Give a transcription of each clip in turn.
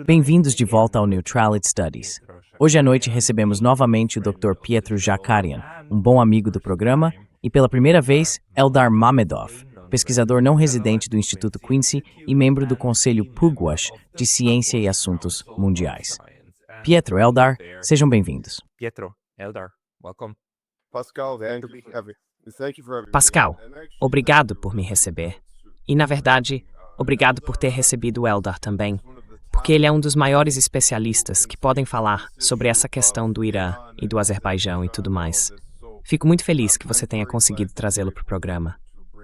Bem-vindos de volta ao Neutrality Studies. Hoje à noite recebemos novamente o Dr. Pietro Jakarian, um bom amigo do programa, e pela primeira vez, Eldar Mamedov, pesquisador não residente do Instituto Quincy e membro do Conselho Pugwash de Ciência e Assuntos Mundiais. Pietro, Eldar, sejam bem-vindos. Pietro, Eldar, welcome. Pascal, obrigado por me receber. E, na verdade, obrigado por ter recebido o Eldar também, porque ele é um dos maiores especialistas que podem falar sobre essa questão do Irã e do Azerbaijão e tudo mais. Fico muito feliz que você tenha conseguido trazê-lo para o programa.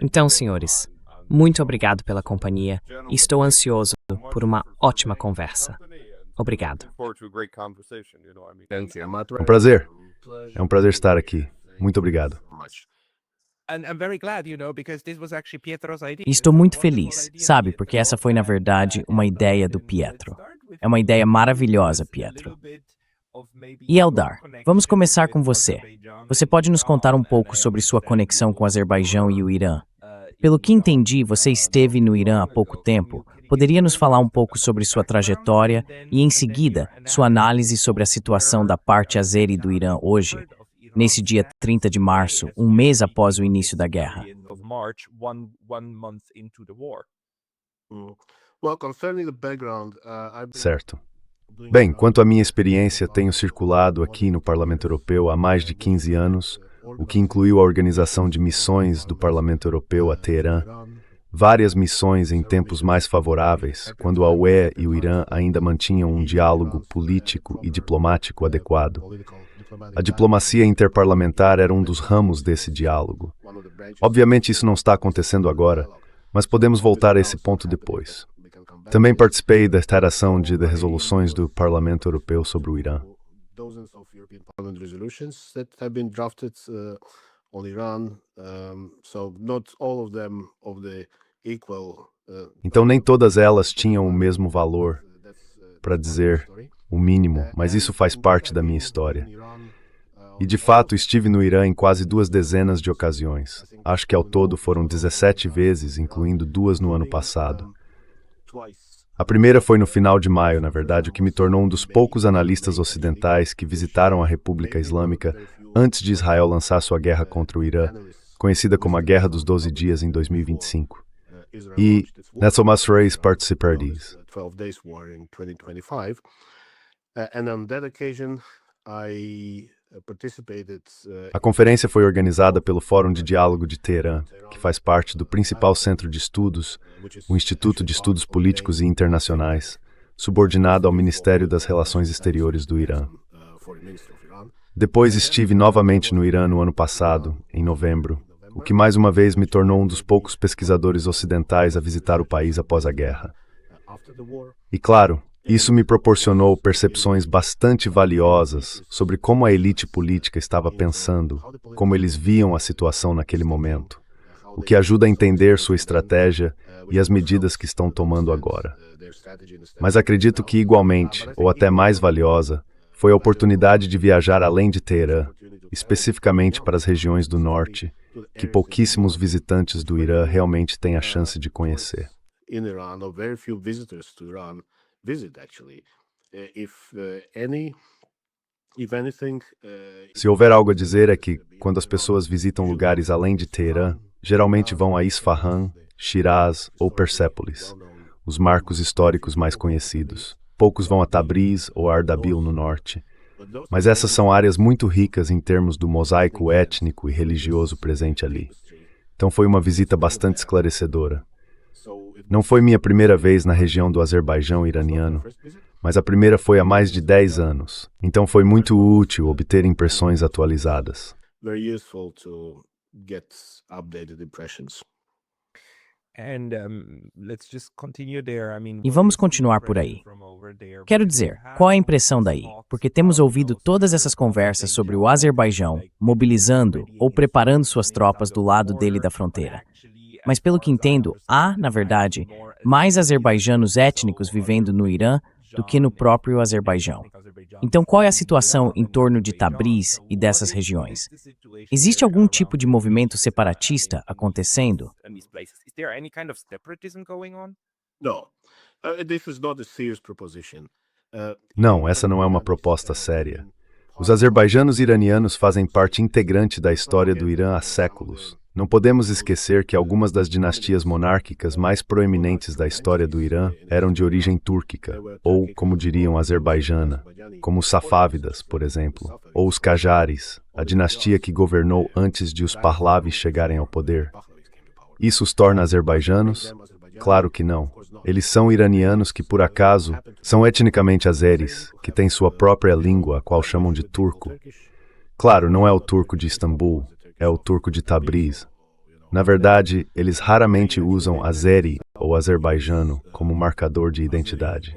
Então, senhores, muito obrigado pela companhia e estou ansioso por uma ótima conversa. Obrigado. É um prazer. É um prazer estar aqui. Muito obrigado. E estou muito feliz, sabe, porque essa foi, na verdade, uma ideia do Pietro. É uma ideia maravilhosa, Pietro. E Eldar, vamos começar com você. Você pode nos contar um pouco sobre sua conexão com o Azerbaijão e o Irã? Pelo que entendi, você esteve no Irã há pouco tempo. Poderia nos falar um pouco sobre sua trajetória e, em seguida, sua análise sobre a situação da parte azeri do Irã hoje, nesse dia 30 de março, um mês após o início da guerra? Certo. Bem, quanto à minha experiência, tenho circulado aqui no Parlamento Europeu há mais de 15 anos, o que incluiu a organização de missões do Parlamento Europeu a Teherã, várias missões em tempos mais favoráveis, quando a UE e o Irã ainda mantinham um diálogo político e diplomático adequado. A diplomacia interparlamentar era um dos ramos desse diálogo. Obviamente isso não está acontecendo agora, mas podemos voltar a esse ponto depois. Também participei da interação de resoluções do Parlamento Europeu sobre o Irã. Então nem todas elas tinham o mesmo valor, para dizer o mínimo, mas isso faz parte da minha história. E de fato estive no Irã em quase 2 dezenas de ocasiões. Acho que ao todo foram 17 vezes, incluindo 2 no ano passado. A primeira foi no final de maio, na verdade, o que me tornou um dos poucos analistas ocidentais que visitaram a República Islâmica antes de Israel lançar sua guerra contra o Irã, conhecida como a Guerra dos 12 Dias em 2025. E nessa Masrays participardes. A conferência foi organizada pelo Fórum de Diálogo de Teherã, que faz parte do principal centro de estudos, o Instituto de Estudos Políticos e Internacionais, subordinado ao Ministério das Relações Exteriores do Irã. Depois estive novamente no Irã no ano passado, em novembro, o que mais uma vez me tornou um dos poucos pesquisadores ocidentais a visitar o país após a guerra. E claro, isso me proporcionou percepções bastante valiosas sobre como a elite política estava pensando, como eles viam a situação naquele momento, o que ajuda a entender sua estratégia e as medidas que estão tomando agora. Mas acredito que igualmente, ou até mais valiosa, foi a oportunidade de viajar além de Teherã, especificamente para as regiões do norte, que pouquíssimos visitantes do Irã realmente têm a chance de conhecer. Se houver algo a dizer é que, quando as pessoas visitam lugares além de Teherã, geralmente vão a Isfahan, Shiraz ou Persépolis, os marcos históricos mais conhecidos. Poucos vão a Tabriz ou Ardabil no norte. Mas essas são áreas muito ricas em termos do mosaico étnico e religioso presente ali. Então foi uma visita bastante esclarecedora. Não foi minha primeira vez na região do Azerbaijão iraniano, mas a primeira foi há mais de 10 anos. Então foi muito útil obter impressões atualizadas. E vamos continuar por aí. Quero dizer, qual é a impressão daí? Porque temos ouvido todas essas conversas sobre o Azerbaijão mobilizando ou preparando suas tropas do lado dele da fronteira. Mas pelo que entendo, há, na verdade, mais azerbaijanos étnicos vivendo no Irã do que no próprio Azerbaijão. Então, qual é a situação em torno de Tabriz e dessas regiões? Existe algum tipo de movimento separatista acontecendo? Não, essa não é uma proposta séria. Os azerbaijanos iranianos fazem parte integrante da história do Irã há séculos. Não podemos esquecer que algumas das dinastias monárquicas mais proeminentes da história do Irã eram de origem túrquica, ou, como diriam, azerbaijana, como os Safávidas, por exemplo, ou os Qajaris, a dinastia que governou antes de os Pahlavis chegarem ao poder. Isso os torna azerbaijanos? Claro que não. Eles são iranianos que, por acaso, são etnicamente azeris, que têm sua própria língua, a qual chamam de turco. Claro, não é o turco de Istambul, é o turco de Tabriz. Na verdade, eles raramente usam azeri ou azerbaijano como marcador de identidade.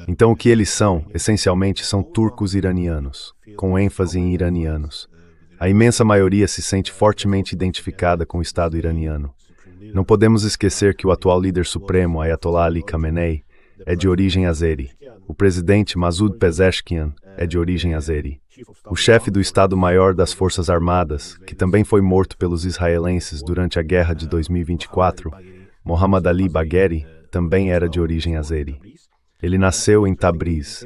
Então, o que eles são, essencialmente, são turcos iranianos, com ênfase em iranianos. A imensa maioria se sente fortemente identificada com o Estado iraniano. Não podemos esquecer que o atual líder supremo, Ayatollah Ali Khamenei, é de origem azeri. O presidente Masoud Pezeshkian é de origem azeri. O chefe do Estado-Maior das Forças Armadas, que também foi morto pelos israelenses durante a guerra de 2024, Mohammad Ali Bagheri, também era de origem azeri. Ele nasceu em Tabriz.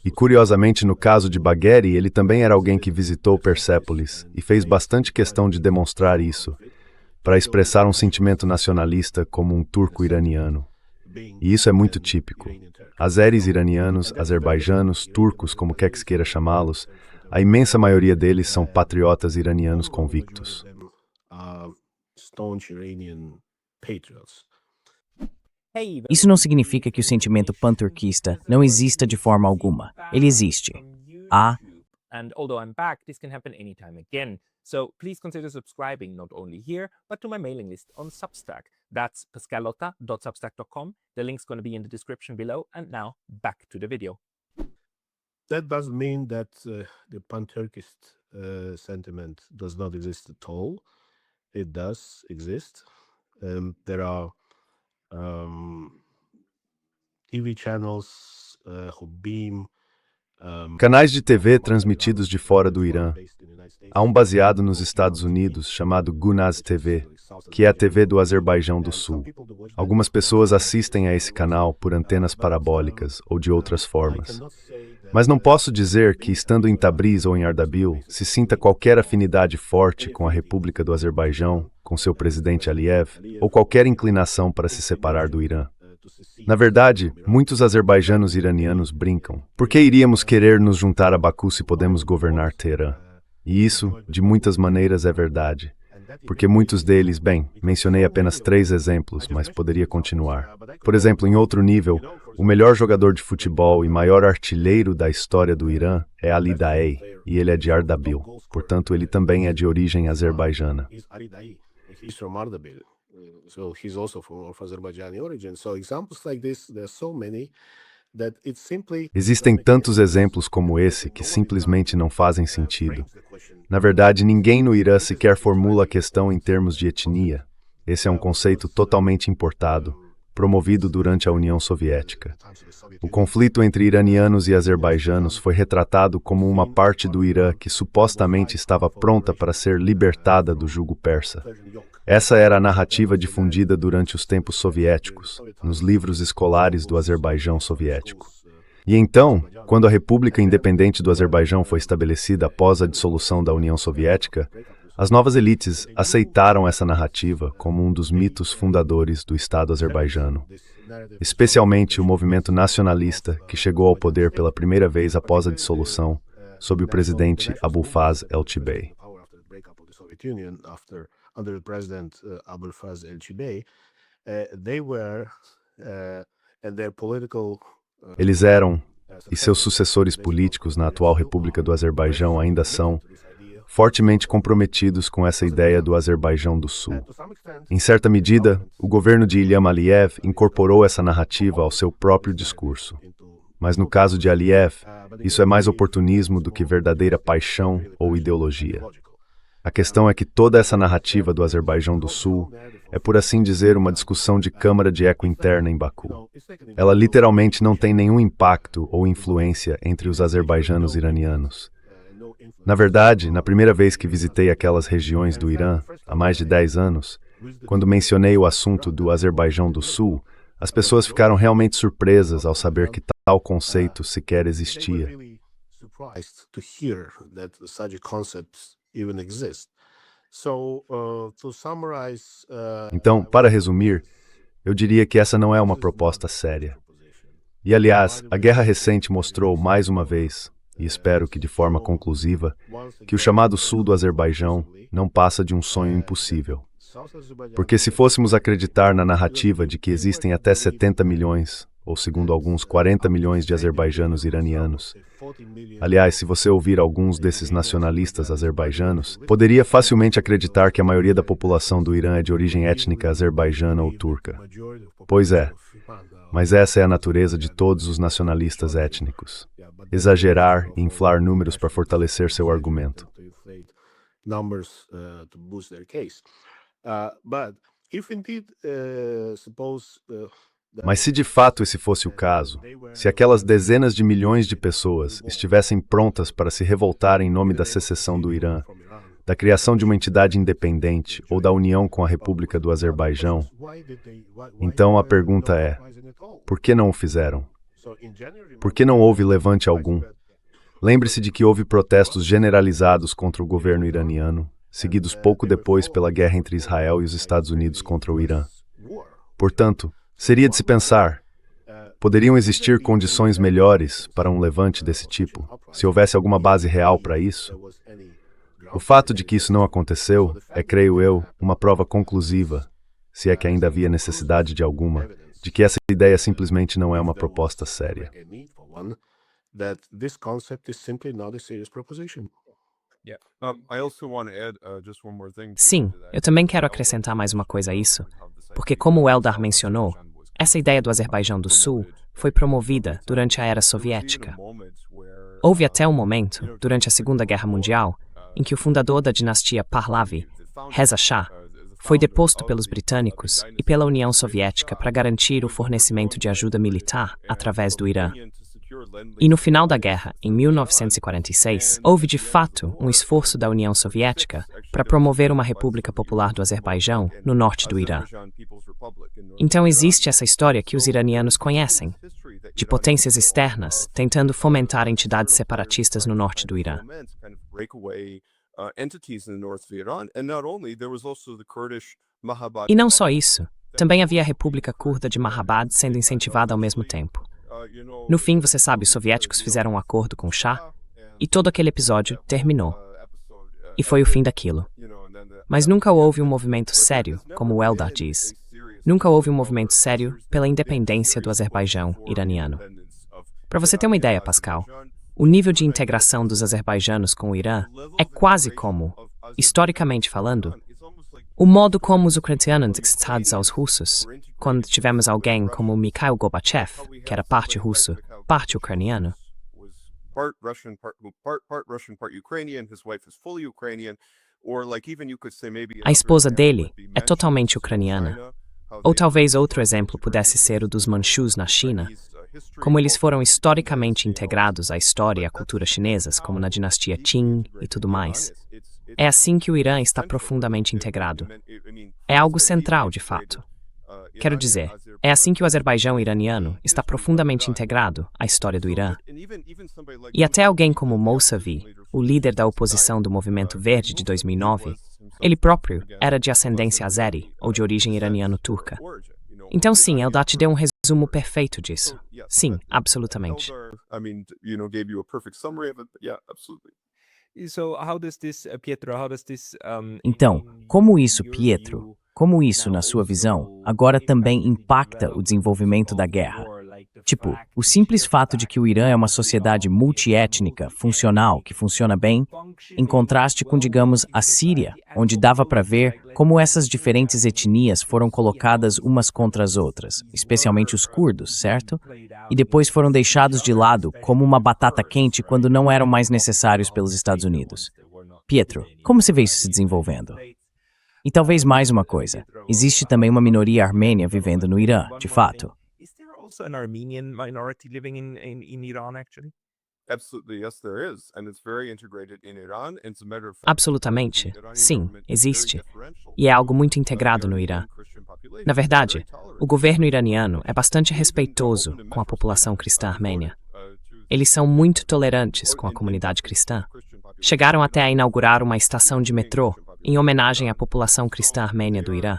E, curiosamente, no caso de Bagheri, ele também era alguém que visitou Persépolis e fez bastante questão de demonstrar isso, para expressar um sentimento nacionalista como um turco iraniano. E isso é muito típico. Azeris iranianos, azerbaijanos, turcos, como quer que se queira chamá-los, a imensa maioria deles são patriotas iranianos convictos. Isso não significa que o sentimento pan-turquista não exista de forma alguma. Ele existe. And although I'm back, this can happen anytime again. So please consider subscribing not only here, but to my mailing list on Substack. That's pascalotta.substack.com. The link's going to be in the description below. And now, back to the video. That doesn't mean that the pan-Turkist sentiment does not exist at all. It does exist. There are TV channels who beam canais de TV transmitidos de fora do Irã. Há um baseado nos Estados Unidos chamado Gunaz TV, que é a TV do Azerbaijão do Sul. Algumas pessoas assistem a esse canal por antenas parabólicas ou de outras formas. Mas não posso dizer que, estando em Tabriz ou em Ardabil, se sinta qualquer afinidade forte com a República do Azerbaijão, com seu presidente Aliyev, ou qualquer inclinação para se separar do Irã. Na verdade, muitos azerbaijanos iranianos brincam. Por que iríamos querer nos juntar a Baku se podemos governar Teherã? E isso, de muitas maneiras, é verdade. Porque muitos deles, bem, mencionei apenas 3 exemplos, mas poderia continuar. Por exemplo, em outro nível, o melhor jogador de futebol e maior artilheiro da história do Irã é Ali Daei, e ele é de Ardabil. Portanto, ele também é de origem azerbaijana. So he's also of Azerbaijani origin. So examples like this, there are so many that it simply... Existem tantos exemplos como esse que simplesmente não fazem sentido. Na verdade, ninguém no Irã sequer formula a questão em termos de etnia. Esse é um conceito totalmente importado, promovido durante a União Soviética. O conflito entre iranianos e azerbaijanos foi retratado como uma parte do Irã que supostamente estava pronta para ser libertada do jugo persa. Essa era a narrativa difundida durante os tempos soviéticos, nos livros escolares do Azerbaijão soviético. E então, quando a República Independente do Azerbaijão foi estabelecida após a dissolução da União Soviética, as novas elites aceitaram essa narrativa como um dos mitos fundadores do Estado azerbaijano. Especialmente o movimento nacionalista, que chegou ao poder pela primeira vez após a dissolução, sob o presidente Abulfaz Elchibey. Under the president Abulfaz Elchibey, eles eram, e seus sucessores políticos na atual República do Azerbaijão ainda são, fortemente comprometidos com essa ideia do Azerbaijão do Sul. Em certa medida, o governo de Ilham Aliyev incorporou essa narrativa ao seu próprio discurso. Mas no caso de Aliyev, isso é mais oportunismo do que verdadeira paixão ou ideologia. A questão é que toda essa narrativa do Azerbaijão do Sul é, por assim dizer, uma discussão de câmara de eco interna em Baku. Ela literalmente não tem nenhum impacto ou influência entre os azerbaijanos iranianos. Na verdade, na primeira vez que visitei aquelas regiões do Irã, há mais de 10 anos, quando mencionei o assunto do Azerbaijão do Sul, as pessoas ficaram realmente surpresas ao saber que tal conceito sequer existia. Então, para resumir, eu diria que essa não é uma proposta séria. E, aliás, a guerra recente mostrou mais uma vez, e espero que de forma conclusiva, que o chamado sul do Azerbaijão não passa de um sonho impossível. Porque se fôssemos acreditar na narrativa de que existem até 70 milhões, ou segundo alguns, 40 milhões de azerbaijanos iranianos. Aliás, se você ouvir alguns desses nacionalistas azerbaijanos, poderia facilmente acreditar que a maioria da população do Irã é de origem étnica azerbaijana ou turca. Pois é, mas essa é a natureza de todos os nacionalistas étnicos. Exagerar e inflar números para fortalecer seu argumento. Mas se de fato esse fosse o caso, se aquelas dezenas de milhões de pessoas estivessem prontas para se revoltar em nome da secessão do Irã, da criação de uma entidade independente ou da união com a República do Azerbaijão, então a pergunta é, por que não o fizeram? Por que não houve levante algum? Lembre-se de que houve protestos generalizados contra o governo iraniano, seguidos pouco depois pela guerra entre Israel e os Estados Unidos contra o Irã. Portanto, seria de se pensar, poderiam existir condições melhores para um levante desse tipo, se houvesse alguma base real para isso? O fato de que isso não aconteceu é, creio eu, uma prova conclusiva, se é que ainda havia necessidade de alguma, de que essa ideia simplesmente não é uma proposta séria. Sim, eu também quero acrescentar mais uma coisa a isso, porque como o Eldar mencionou, essa ideia do Azerbaijão do Sul foi promovida durante a era soviética. Houve até um momento, durante a Segunda Guerra Mundial, em que o fundador da dinastia Pahlavi, Reza Shah, foi deposto pelos britânicos e pela União Soviética para garantir o fornecimento de ajuda militar através do Irã. E no final da guerra, em 1946, houve de fato um esforço da União Soviética para promover uma República Popular do Azerbaijão no norte do Irã. Então existe essa história que os iranianos conhecem, de potências externas tentando fomentar entidades separatistas no norte do Irã. E não só isso, também havia a República Curda de Mahabad sendo incentivada ao mesmo tempo. No fim, você sabe, os soviéticos fizeram um acordo com o Shah e todo aquele episódio terminou. E foi o fim daquilo. Mas nunca houve um movimento sério, como o Eldar diz. Nunca houve um movimento sério pela independência do Azerbaijão iraniano. Para você ter uma ideia, Pascal, o nível de integração dos azerbaijanos com o Irã é quase como, historicamente falando, o modo como os ucranianos anexados aos russos, quando tivemos alguém como Mikhail Gorbachev, que era parte russo, parte ucraniano. A esposa dele é totalmente ucraniana. Ou talvez outro exemplo pudesse ser o dos Manchus na China, como eles foram historicamente integrados à história e à cultura chinesas, como na dinastia Qing e tudo mais. É assim que o Irã está profundamente integrado. É algo central, de fato. Quero dizer, é assim que o Azerbaijão iraniano está profundamente integrado à história do Irã. E até alguém como Mousavi, o líder da oposição do Movimento Verde de 2009, ele próprio era de ascendência azeri, ou de origem iraniano-turca. Então sim, Eldar te deu um resumo perfeito disso. Sim, absolutamente. Então, como isso, Pietro, como isso, na sua visão, agora também impacta o desenvolvimento da guerra? Tipo, o simples fato de que o Irã é uma sociedade multiétnica, funcional, que funciona bem, em contraste com, digamos, a Síria, onde dava para ver como essas diferentes etnias foram colocadas umas contra as outras, especialmente os curdos, certo? E depois foram deixados de lado como uma batata quente quando não eram mais necessários pelos Estados Unidos. Pietro, como você vê isso se desenvolvendo? E talvez mais uma coisa, existe também uma minoria armênia vivendo no Irã, de fato. Is there also an Armenian minority living in Iran, actually? Absolutamente, sim, existe. E é algo muito integrado no Irã. Na verdade, o governo iraniano é bastante respeitoso com a população cristã armênia. Eles são muito tolerantes com a comunidade cristã. Chegaram até a inaugurar uma estação de metrô em homenagem à população cristã armênia do Irã.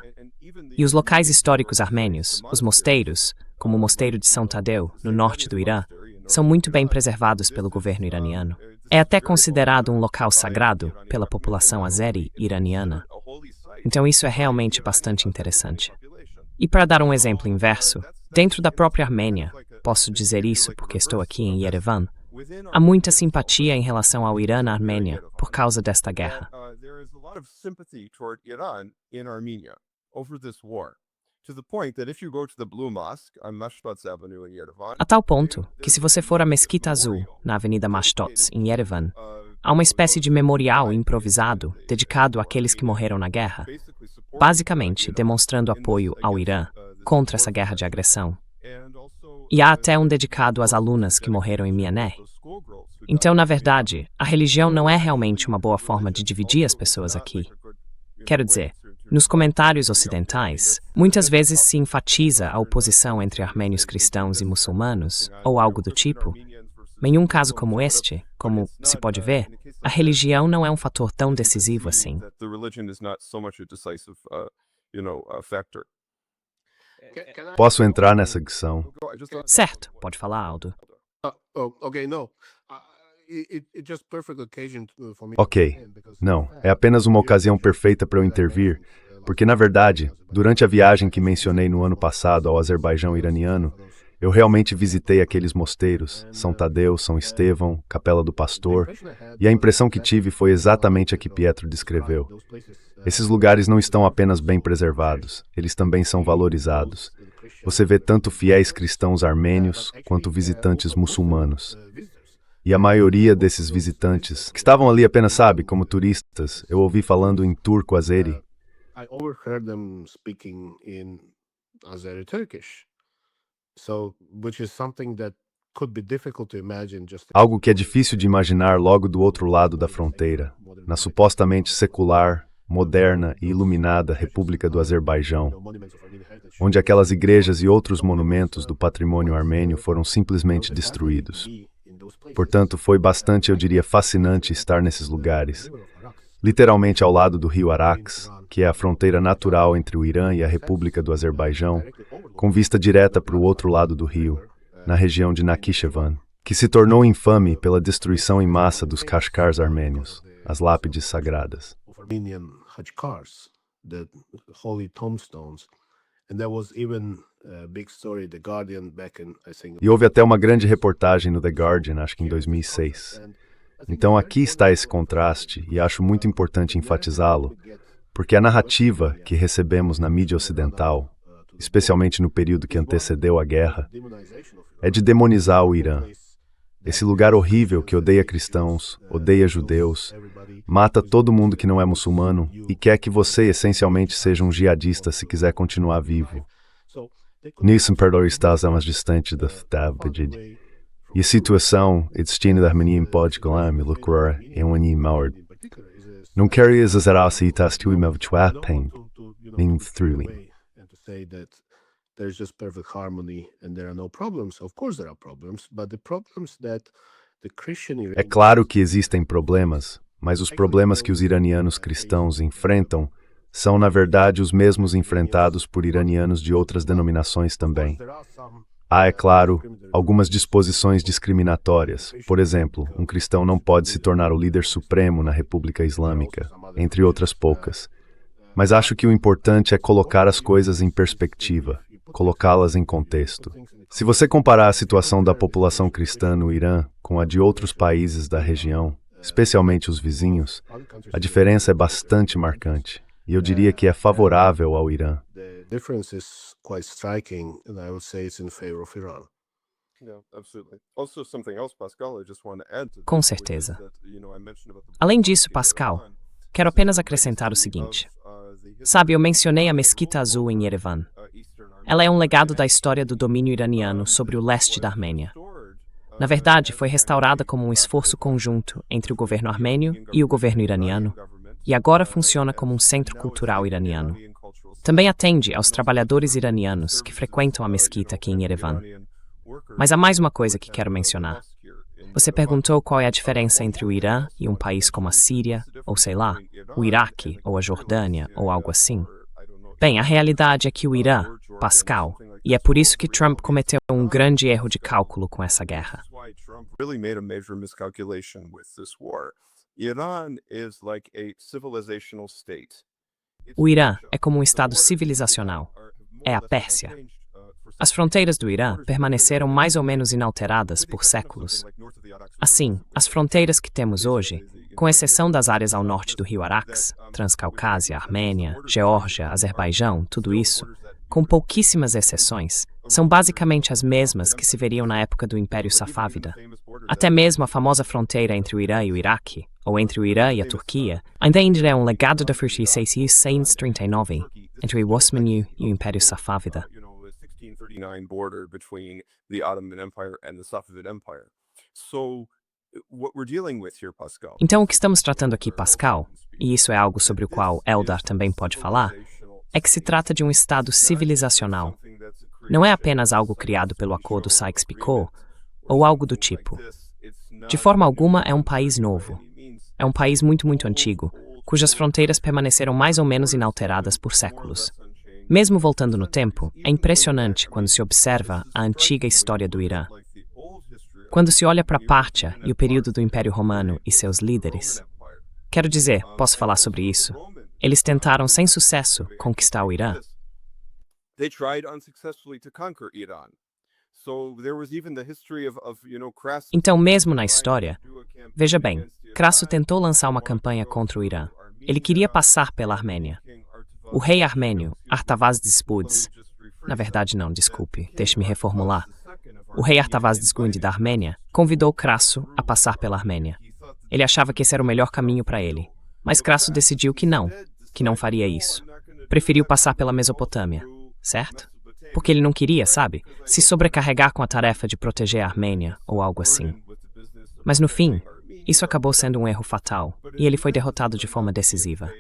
E os locais históricos armênios, os mosteiros, como o Mosteiro de São Tadeu, no norte do Irã, são muito bem preservados pelo governo iraniano. É até considerado um local sagrado pela população azeri iraniana. Então isso é realmente bastante interessante. E para dar um exemplo inverso, dentro da própria Armênia, posso dizer isso porque estou aqui em Yerevan, há muita simpatia em relação ao Irã na Armênia por causa desta guerra. A tal ponto que se você for à Mesquita Azul, na Avenida Mashtots, em Yerevan, há uma espécie de memorial improvisado dedicado àqueles que morreram na guerra, basicamente demonstrando apoio ao Irã contra essa guerra de agressão. E há até um dedicado às alunas que morreram em Miané. Então, na verdade, a religião não é realmente uma boa forma de dividir as pessoas aqui. Quero dizer, nos comentários ocidentais, muitas vezes se enfatiza a oposição entre armênios cristãos e muçulmanos, ou algo do tipo. Mas em um caso como este, como se pode ver, a religião não é um fator tão decisivo assim. Posso entrar nessa questão? Certo, pode falar, Aldo. Ok, não, é apenas uma ocasião perfeita para eu intervir, porque, na verdade, durante a viagem que mencionei no ano passado ao Azerbaijão iraniano, eu realmente visitei aqueles mosteiros, São Tadeu, São Estevão, Capela do Pastor, e a impressão que tive foi exatamente a que Pietro descreveu. Esses lugares não estão apenas bem preservados, eles também são valorizados. Você vê tanto fiéis cristãos armênios quanto visitantes muçulmanos. E a maioria desses visitantes, que estavam ali apenas, sabe, como turistas, eu ouvi falando em turco-azeri. I overheard them speaking in Azeri-Turkish, which is something that could be difficult to imagine just. Algo que é difícil de imaginar logo do outro lado da fronteira, na supostamente secular, moderna e iluminada República do Azerbaijão, onde aquelas igrejas e outros monumentos do patrimônio armênio foram simplesmente destruídos. Portanto, foi bastante, eu diria, fascinante estar nesses lugares, literalmente ao lado do rio Arax, que é a fronteira natural entre o Irã e a República do Azerbaijão, com vista direta para o outro lado do rio, na região de Nakhchivan, que se tornou infame pela destruição em massa dos Kashkars armênios, as lápides sagradas. E houve até uma grande reportagem no The Guardian, acho que em 2006. Então aqui está esse contraste, e acho muito importante enfatizá-lo, porque a narrativa que recebemos na mídia ocidental, especialmente no período que antecedeu a guerra, é de demonizar o Irã. Esse lugar horrível que odeia cristãos, odeia judeus, mata todo mundo que não é muçulmano e quer que você essencialmente seja um jihadista se quiser continuar vivo. Nisso, imperador está mais distante da verdade. E a situação, destino da Armênia pode colar me lucrar em um ano maior. Não quero exagerar a situação e me habituar a pen, nem thrilling. There's just perfect harmony and there are no problems. Of course there are problems, but the problems that the Christian É claro que existem problemas, mas os problemas que os iranianos cristãos enfrentam são, na verdade, os mesmos enfrentados por iranianos de outras denominações também. Há, é claro, algumas disposições discriminatórias. Por exemplo, um cristão não pode se tornar o líder supremo na República Islâmica, entre outras poucas. Mas acho que o importante é colocar as coisas em perspectiva, colocá-las em contexto. Se você comparar a situação da população cristã no Irã com a de outros países da região, especialmente os vizinhos, a diferença é bastante marcante. E eu diria que é favorável ao Irã. Com certeza. Além disso, Pascal, quero apenas acrescentar o seguinte. Sabe, eu mencionei a Mesquita Azul em Yerevan. Ela é um legado da história do domínio iraniano sobre o leste da Armênia. Na verdade, foi restaurada como um esforço conjunto entre o governo armênio e o governo iraniano, e agora funciona como um centro cultural iraniano. Também atende aos trabalhadores iranianos que frequentam a mesquita aqui em Yerevan. Mas há mais uma coisa que quero mencionar. Você perguntou qual é a diferença entre o Irã e um país como a Síria, ou sei lá, o Iraque, ou a Jordânia, ou algo assim. Bem, a realidade é que o Irã, Pascal, e é por isso que Trump cometeu um grande erro de cálculo com essa guerra. O Irã é como um estado civilizacional. É a Pérsia. As fronteiras do Irã permaneceram mais ou menos inalteradas por séculos. Assim, as fronteiras que temos hoje, com exceção das áreas ao norte do rio Arax, Transcaucásia, Armênia, Geórgia, Azerbaijão, tudo isso, com pouquíssimas exceções, são basicamente as mesmas que se veriam na época do Império Safávida. Até mesmo a famosa fronteira entre o Irã e o Iraque, ou entre o Irã e a Turquia, ainda é um legado da 1639 entre o Osmano e o Império Safávida. 1639 border between the Ottoman Empire and the Safavid Empire. So what we're dealing with here, Pascal. Então o que estamos tratando aqui, Pascal, e isso é algo sobre o qual Eldar também pode falar, é que se trata de um estado civilizacional. Não é apenas algo criado pelo Acordo Sykes-Picot, ou algo do tipo. De forma alguma é um país novo. É um país muito antigo, cujas fronteiras permaneceram mais ou menos inalteradas por séculos. Mesmo voltando no tempo, é impressionante quando se observa a antiga história do Irã. Quando se olha para Pártia e o período do Império Romano e seus líderes. Quero dizer, posso falar sobre isso. Eles tentaram sem sucesso conquistar o Irã. Então, mesmo na história, veja bem, Crasso tentou lançar uma campanha contra o Irã. Ele queria passar pela Armênia. O rei armênio, Artavazdes II, na verdade não, desculpe, deixe-me reformular. O rei Artavazdes II da Armênia convidou Crasso a passar pela Armênia. Ele achava que esse era o melhor caminho para ele, mas Crasso decidiu que não faria isso. Preferiu passar pela Mesopotâmia, certo? Porque ele não queria, sabe, se sobrecarregar com a tarefa de proteger a Armênia ou algo assim. Mas no fim, isso acabou sendo um erro fatal, e ele foi derrotado de forma decisiva.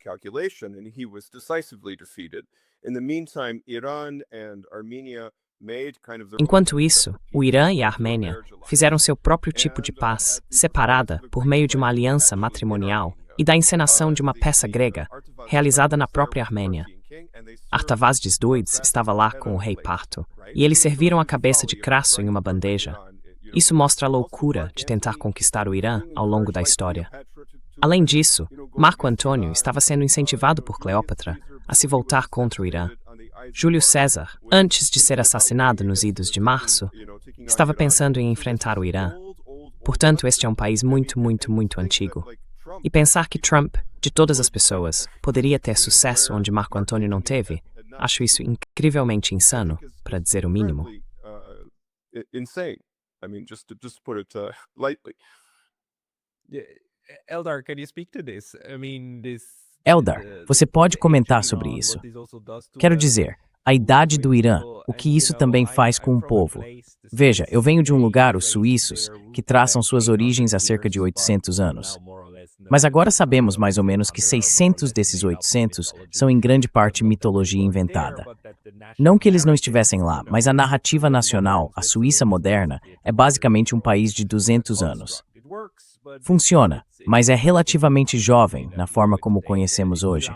Calculation, and he was decisively defeated. In the meantime, Iran and Armenia made kind of Enquanto isso, o Irã e a Armênia fizeram seu próprio tipo de paz, separada por meio de uma aliança matrimonial e da encenação de uma peça grega, realizada na própria Armênia. Artavazdes II estava lá com o rei Parto, e eles serviram a cabeça de Crasso em uma bandeja. Isso mostra a loucura de tentar conquistar o Irã ao longo da história. Além disso, Marco Antônio estava sendo incentivado por Cleópatra a se voltar contra o Irã. Júlio César, antes de ser assassinado nos idos de março, estava pensando em enfrentar o Irã. Portanto, este é um país muito antigo. E pensar que Trump, de todas as pessoas, poderia ter sucesso onde Marco Antônio não teve, acho isso incrivelmente insano, para dizer o mínimo. Insane. I mean, just to put it lightly. Eldar, can you speak to this? I mean, Eldar, você pode comentar sobre isso. Quero dizer, a idade do Irã, o que isso também faz com o povo. Veja, eu venho de um lugar, os suíços, que traçam suas origens há cerca de 800 anos. Mas agora sabemos mais ou menos que 600 desses 800 são em grande parte mitologia inventada. Não que eles não estivessem lá, mas a narrativa nacional, a Suíça moderna, é basicamente um país de 200 anos. Funciona, mas é relativamente jovem na forma como o conhecemos hoje.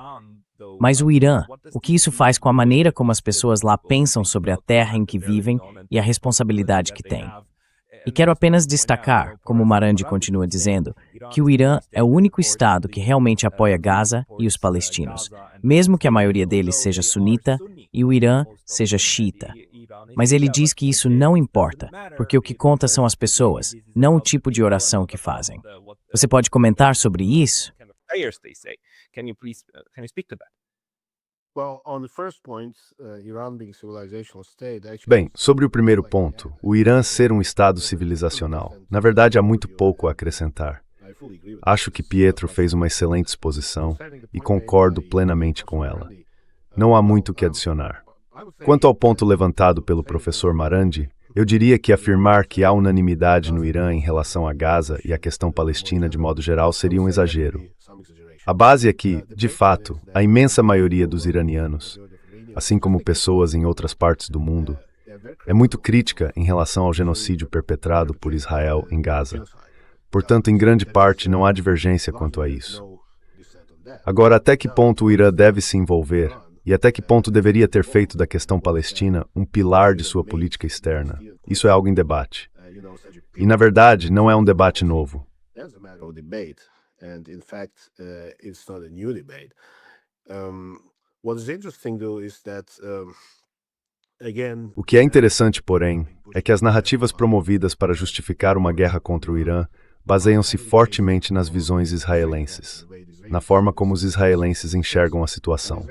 Mas o Irã, o que isso faz com a maneira como as pessoas lá pensam sobre a terra em que vivem e a responsabilidade que têm. E quero apenas destacar, como Marandi continua dizendo, que o Irã é o único estado que realmente apoia Gaza e os palestinos, mesmo que a maioria deles seja sunita e o Irã seja xiita. Mas ele diz que isso não importa, porque o que conta são as pessoas, não o tipo de oração que fazem. Você pode comentar sobre isso? Bem, sobre o primeiro ponto, o Irã ser um estado civilizacional, na verdade há muito pouco a acrescentar. Acho que Pietro fez uma excelente exposição e concordo plenamente com ela. Não há muito o que adicionar. Quanto ao ponto levantado pelo professor Marandi, Eu diria que afirmar que há unanimidade no Irã em relação a Gaza e a questão palestina de modo geral seria um exagero. A base é que, de fato, a imensa maioria dos iranianos, assim como pessoas em outras partes do mundo, é muito crítica em relação ao genocídio perpetrado por Israel em Gaza. Portanto, em grande parte, não há divergência quanto a isso. Agora, até que ponto o Irã deve se envolver e até que ponto deveria ter feito da questão palestina um pilar de sua política externa? Isso é algo em debate. E, na verdade, não é um debate novo. O que é interessante, porém, é que as narrativas promovidas para justificar uma guerra contra o Irã baseiam-se fortemente nas visões israelenses, na forma como os israelenses enxergam a situação.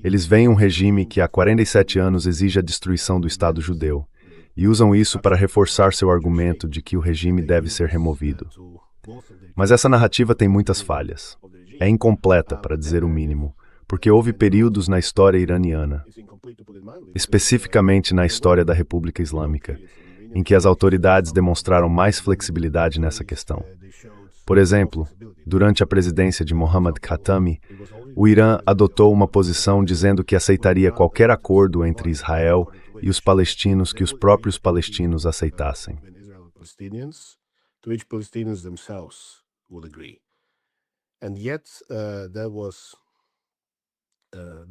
Eles veem um regime que há 47 anos exige a destruição do Estado judeu e usam isso para reforçar seu argumento de que o regime deve ser removido. Mas essa narrativa tem muitas falhas. É incompleta, para dizer o mínimo, porque houve períodos na história iraniana, especificamente na história da República Islâmica, em que as autoridades demonstraram mais flexibilidade nessa questão. Por exemplo, durante a presidência de Mohammad Khatami, o Irã adotou uma posição dizendo que aceitaria qualquer acordo entre Israel e os palestinos que os próprios palestinos aceitassem.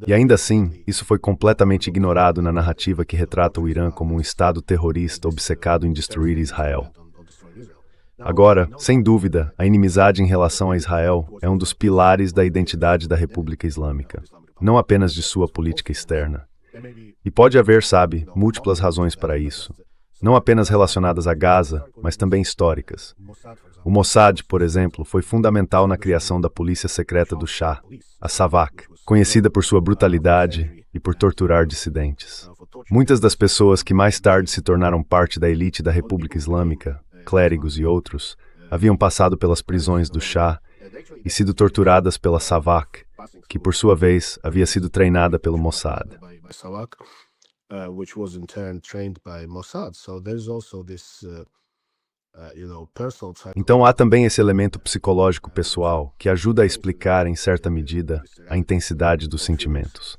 E ainda assim, isso foi completamente ignorado na narrativa que retrata o Irã como um Estado terrorista obcecado em destruir Israel. Agora, sem dúvida, a inimizade em relação a Israel é um dos pilares da identidade da República Islâmica, não apenas de sua política externa. E pode haver, sabe, múltiplas razões para isso, não apenas relacionadas a Gaza, mas também históricas. O Mossad, por exemplo, foi fundamental na criação da polícia secreta do Shah, a Savak, conhecida por sua brutalidade e por torturar dissidentes. Muitas das pessoas que mais tarde se tornaram parte da elite da República Islâmica, clérigos e outros, haviam passado pelas prisões do Shah e sido torturadas pela Savak, que por sua vez havia sido treinada pelo Mossad. Então há também esse elemento psicológico pessoal que ajuda a explicar, em certa medida, a intensidade dos sentimentos.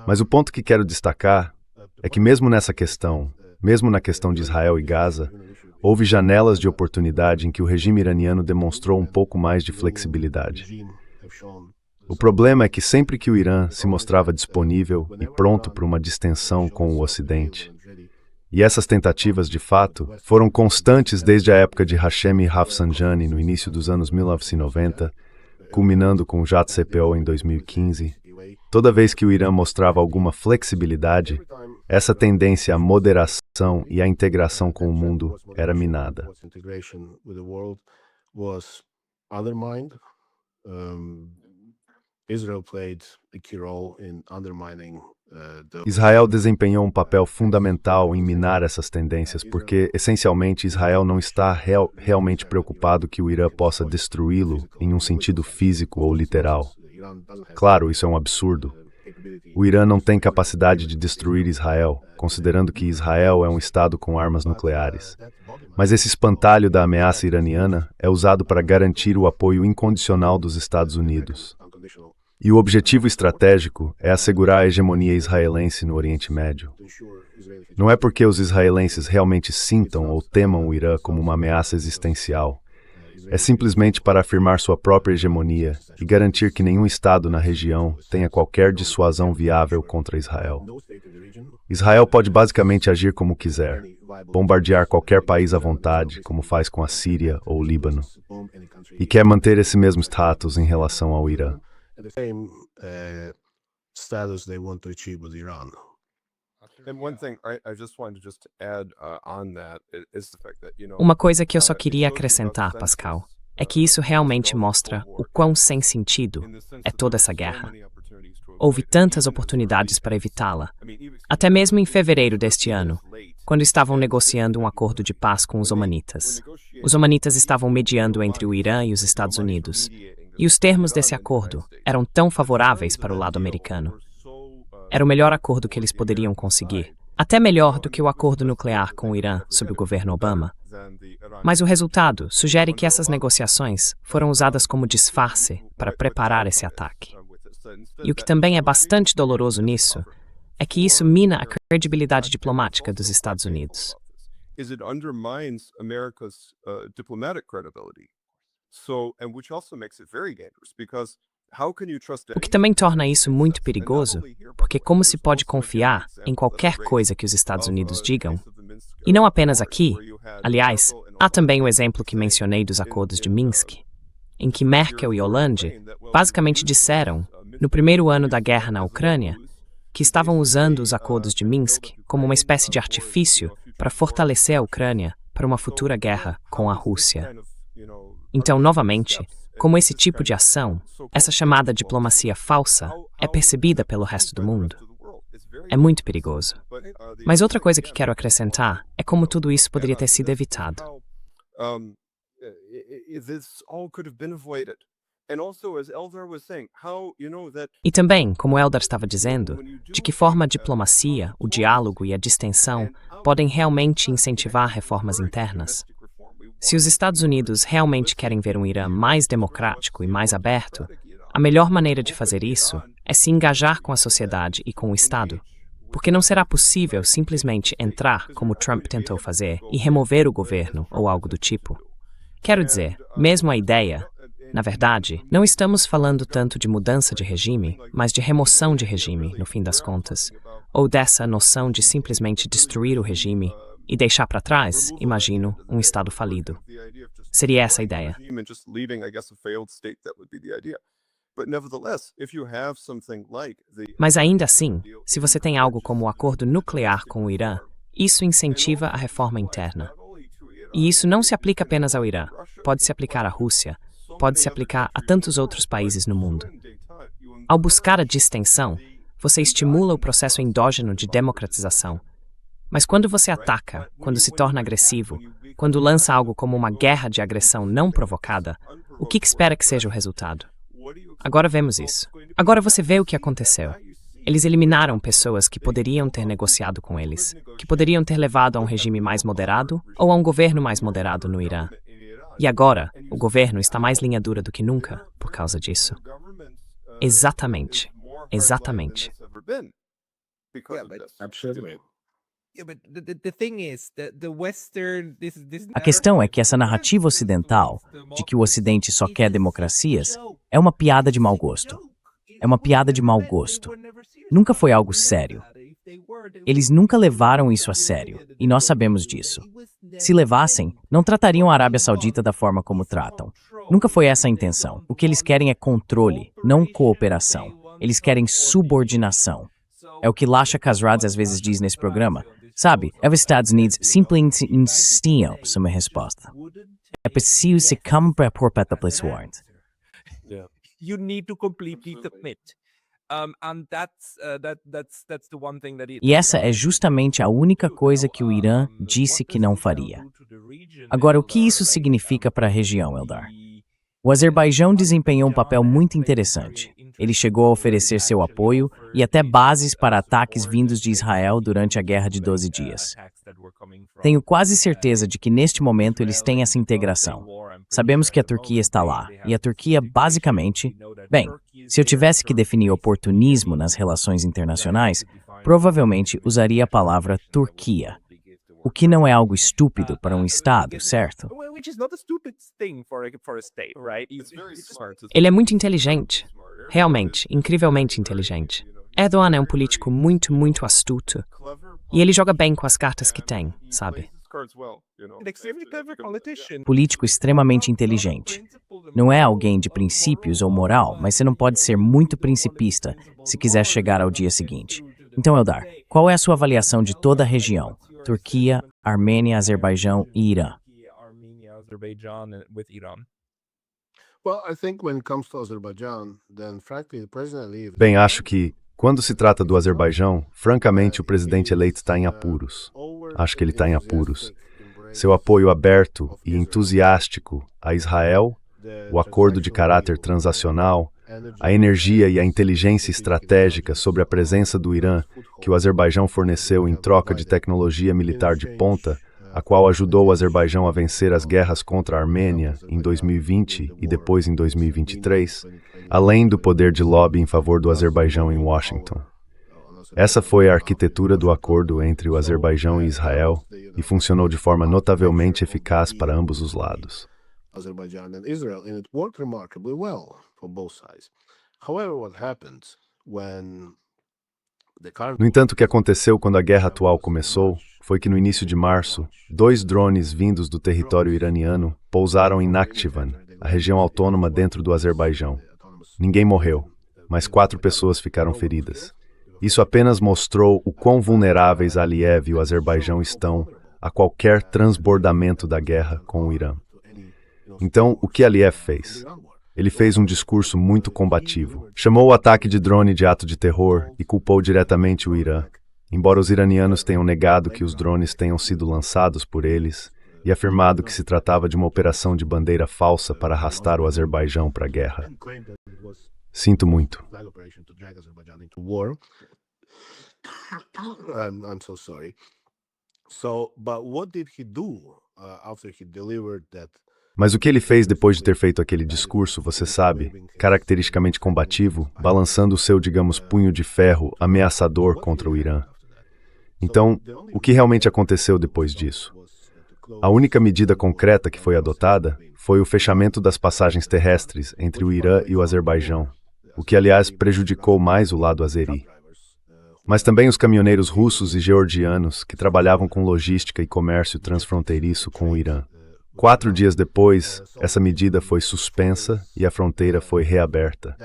Mas o ponto que quero destacar é que mesmo nessa questão, mesmo na questão de Israel e Gaza, houve janelas de oportunidade em que o regime iraniano demonstrou um pouco mais de flexibilidade. O problema é que sempre que o Irã se mostrava disponível e pronto para uma distensão com o Ocidente, e essas tentativas, de fato, foram constantes desde a época de Hashemi Rafsanjani no início dos anos 1990, culminando com o JCPOA em 2015, toda vez que o Irã mostrava alguma flexibilidade, essa tendência à moderação e à integração com o mundo era minada. Israel desempenhou um papel fundamental em minar essas tendências porque, essencialmente, Israel não está realmente preocupado que o Irã possa destruí-lo em um sentido físico ou literal. Claro, isso é um absurdo. O Irã não tem capacidade de destruir Israel, considerando que Israel é um estado com armas nucleares. Mas esse espantalho da ameaça iraniana é usado para garantir o apoio incondicional dos Estados Unidos. E o objetivo estratégico é assegurar a hegemonia israelense no Oriente Médio. Não é porque os israelenses realmente sintam ou temam o Irã como uma ameaça existencial. É simplesmente para afirmar sua própria hegemonia e garantir que nenhum Estado na região tenha qualquer dissuasão viável contra Israel. Israel pode basicamente agir como quiser, bombardear qualquer país à vontade, como faz com a Síria ou o Líbano, e quer manter esse mesmo status em relação ao Irã. Uma coisa que eu só queria acrescentar, Pascal, é que isso realmente mostra o quão sem sentido é toda essa guerra. Houve tantas oportunidades para evitá-la. Até mesmo em fevereiro deste ano, quando estavam negociando um acordo de paz com os omanitas. Os omanitas estavam mediando entre o Irã e os Estados Unidos. E os termos desse acordo eram tão favoráveis para o lado americano. Era o melhor acordo que eles poderiam conseguir. Até melhor do que o acordo nuclear com o Irã sob o governo Obama. Mas o resultado sugere que essas negociações foram usadas como disfarce para preparar esse ataque. E o que também é bastante doloroso nisso é que isso mina a credibilidade diplomática dos Estados Unidos. Is it undermines America's diplomatic credibility. So, and which also makes it very dangerous because how can you trust O que também torna isso muito perigoso, porque como se pode confiar em qualquer coisa que os Estados Unidos digam? E não apenas aqui. Aliás, há também o exemplo que mencionei dos acordos de Minsk, em que Merkel e Hollande basicamente disseram, no primeiro ano da guerra na Ucrânia, que estavam usando os acordos de Minsk como uma espécie de artifício para fortalecer a Ucrânia para uma futura guerra com a Rússia. Então, novamente, como esse tipo de ação, essa chamada diplomacia falsa, é percebida pelo resto do mundo. É muito perigoso. Mas outra coisa que quero acrescentar é como tudo isso poderia ter sido evitado. E também, como Eldar estava dizendo, de que forma a diplomacia, o diálogo e a distensão podem realmente incentivar reformas internas. Se os Estados Unidos realmente querem ver um Irã mais democrático e mais aberto, a melhor maneira de fazer isso é se engajar com a sociedade e com o Estado, porque não será possível simplesmente entrar, como Trump tentou fazer, e remover o governo ou algo do tipo. Quero dizer, mesmo a ideia, na verdade, não estamos falando tanto de mudança de regime, mas de remoção de regime, no fim das contas, ou dessa noção de simplesmente destruir o regime e deixar para trás, imagino, um Estado falido. Seria essa a ideia. Mas ainda assim, se você tem algo como o acordo nuclear com o Irã, isso incentiva a reforma interna. E isso não se aplica apenas ao Irã, pode se aplicar à Rússia, pode se aplicar a tantos outros países no mundo. Ao buscar a distensão, você estimula o processo endógeno de democratização. Mas quando você ataca, quando se torna agressivo, quando lança algo como uma guerra de agressão não provocada, o que espera que seja o resultado? Agora vemos isso. Agora você vê o que aconteceu. Eles eliminaram pessoas que poderiam ter negociado com eles, que poderiam ter levado a um regime mais moderado ou a um governo mais moderado no Irã. E agora, o governo está mais linha dura do que nunca por causa disso. Exatamente. Exatamente. A questão é que essa narrativa ocidental, de que o Ocidente só quer democracias, é uma piada de mau gosto. É uma piada de mau gosto. Nunca foi algo sério. Eles nunca levaram isso a sério, e nós sabemos disso. Se levassem, não tratariam a Arábia Saudita da forma como tratam. Nunca foi essa a intenção. O que eles querem é controle, não cooperação. Eles querem subordinação. É o que Lasha Khazrad às vezes diz nesse programa. Sabe, os Estados Unidos simplesmente insistiam uma resposta. É preciso se cumprir por Petaplis Warrant. You need to completely submit. And that's the one thing that E essa é justamente a única coisa que o Irã disse que não faria. Agora, o que isso significa para a região, Eldar? O Azerbaijão desempenhou um papel muito interessante. Ele chegou a oferecer seu apoio e até bases para ataques vindos de Israel durante a Guerra de 12 Dias. Tenho quase certeza de que neste momento eles têm essa integração. Sabemos que a Turquia está lá, e a Turquia basicamente... Bem, se eu tivesse que definir oportunismo nas relações internacionais, provavelmente usaria a palavra Turquia. O que não é algo estúpido para um Estado, certo? Ele é muito inteligente. Realmente, incrivelmente inteligente. Erdogan é um político muito astuto. E ele joga bem com as cartas que tem, sabe? Político extremamente inteligente. Não é alguém de princípios ou moral, mas você não pode ser muito principista se quiser chegar ao dia seguinte. Então, Eldar, qual é a sua avaliação de toda a região? Turquia, Armênia, Azerbaijão e Irã. Bem, acho que, quando se trata do Azerbaijão, francamente o presidente eleito está em apuros. Acho que ele está em apuros. Seu apoio aberto e entusiástico a Israel, o acordo de caráter transacional a energia e a inteligência estratégica sobre a presença do Irã que o Azerbaijão forneceu em troca de tecnologia militar de ponta, a qual ajudou o Azerbaijão a vencer as guerras contra a Armênia em 2020 e depois em 2023, além do poder de lobby em favor do Azerbaijão em Washington. Essa foi a arquitetura do acordo entre o Azerbaijão e Israel e funcionou de forma notavelmente eficaz para ambos os lados. Azerbaijan and Israel, and it worked remarkably well for both sides. However, what happened when the current No entanto, o que aconteceu quando a guerra atual começou foi que no início de março, 2 drones vindos do território iraniano pousaram em Nakhchivan, a região autônoma dentro do Azerbaijão. Ninguém morreu, mas 4 pessoas ficaram feridas. Isso apenas mostrou o quão vulneráveis Aliyev e o Azerbaijão estão a qualquer transbordamento da guerra com o Irã. Então, o que Aliyev fez? Ele fez um discurso muito combativo. Chamou o ataque de drone de ato de terror e culpou diretamente o Irã, embora os iranianos tenham negado que os drones tenham sido lançados por eles e afirmado que se tratava de uma operação de bandeira falsa para arrastar o Azerbaijão para a guerra. Sinto muito. I'm so sorry. So, but what did he do after he delivered that? Mas o que ele fez depois de ter feito aquele discurso, você sabe, caracteristicamente combativo, balançando o seu, digamos, punho de ferro ameaçador contra o Irã? Então, o que realmente aconteceu depois disso? A única medida concreta que foi adotada foi o fechamento das passagens terrestres entre o Irã e o Azerbaijão, o que, aliás, prejudicou mais o lado azeri. Mas também os caminhoneiros russos e georgianos que trabalhavam com logística e comércio transfronteiriço com o Irã. 4 dias depois, essa medida foi suspensa e a fronteira foi reaberta.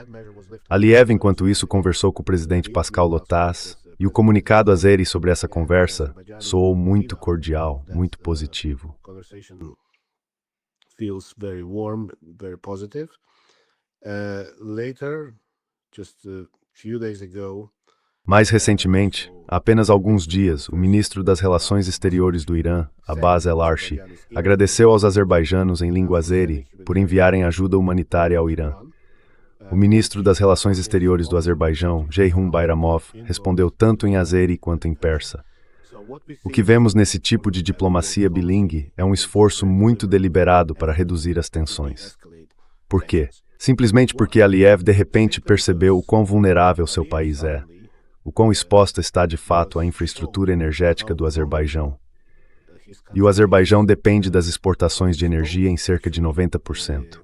Aliyev, enquanto isso, conversou com o presidente Pascal Lotaz, e o comunicado azeri sobre essa conversa soou muito cordial, muito positivo. Feels very warm, very positive. Later, just a few days ago, Mais recentemente, há apenas alguns dias, o ministro das Relações Exteriores do Irã, Abbas El-Arshi, agradeceu aos azerbaijanos em língua azeri por enviarem ajuda humanitária ao Irã. O ministro das Relações Exteriores do Azerbaijão, Ceyhun Bayramov, respondeu tanto em azeri quanto em persa. O que vemos nesse tipo de diplomacia bilingue é um esforço muito deliberado para reduzir as tensões. Por quê? Simplesmente porque Aliyev de repente percebeu o quão vulnerável seu país é, o quão exposta está de fato a infraestrutura energética do Azerbaijão. E o Azerbaijão depende das exportações de energia em cerca de 90%.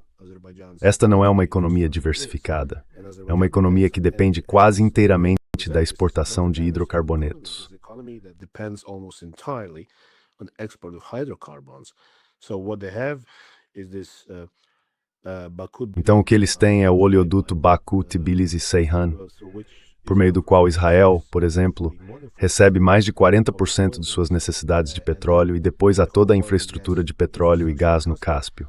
Esta não é uma economia diversificada. É uma economia que depende quase inteiramente da exportação de hidrocarbonetos. Então o que eles têm é o oleoduto Baku-Tbilisi-Ceyhan, por meio do qual Israel, por exemplo, recebe mais de 40% de suas necessidades de petróleo e depois há toda a infraestrutura de petróleo e gás no Cáspio.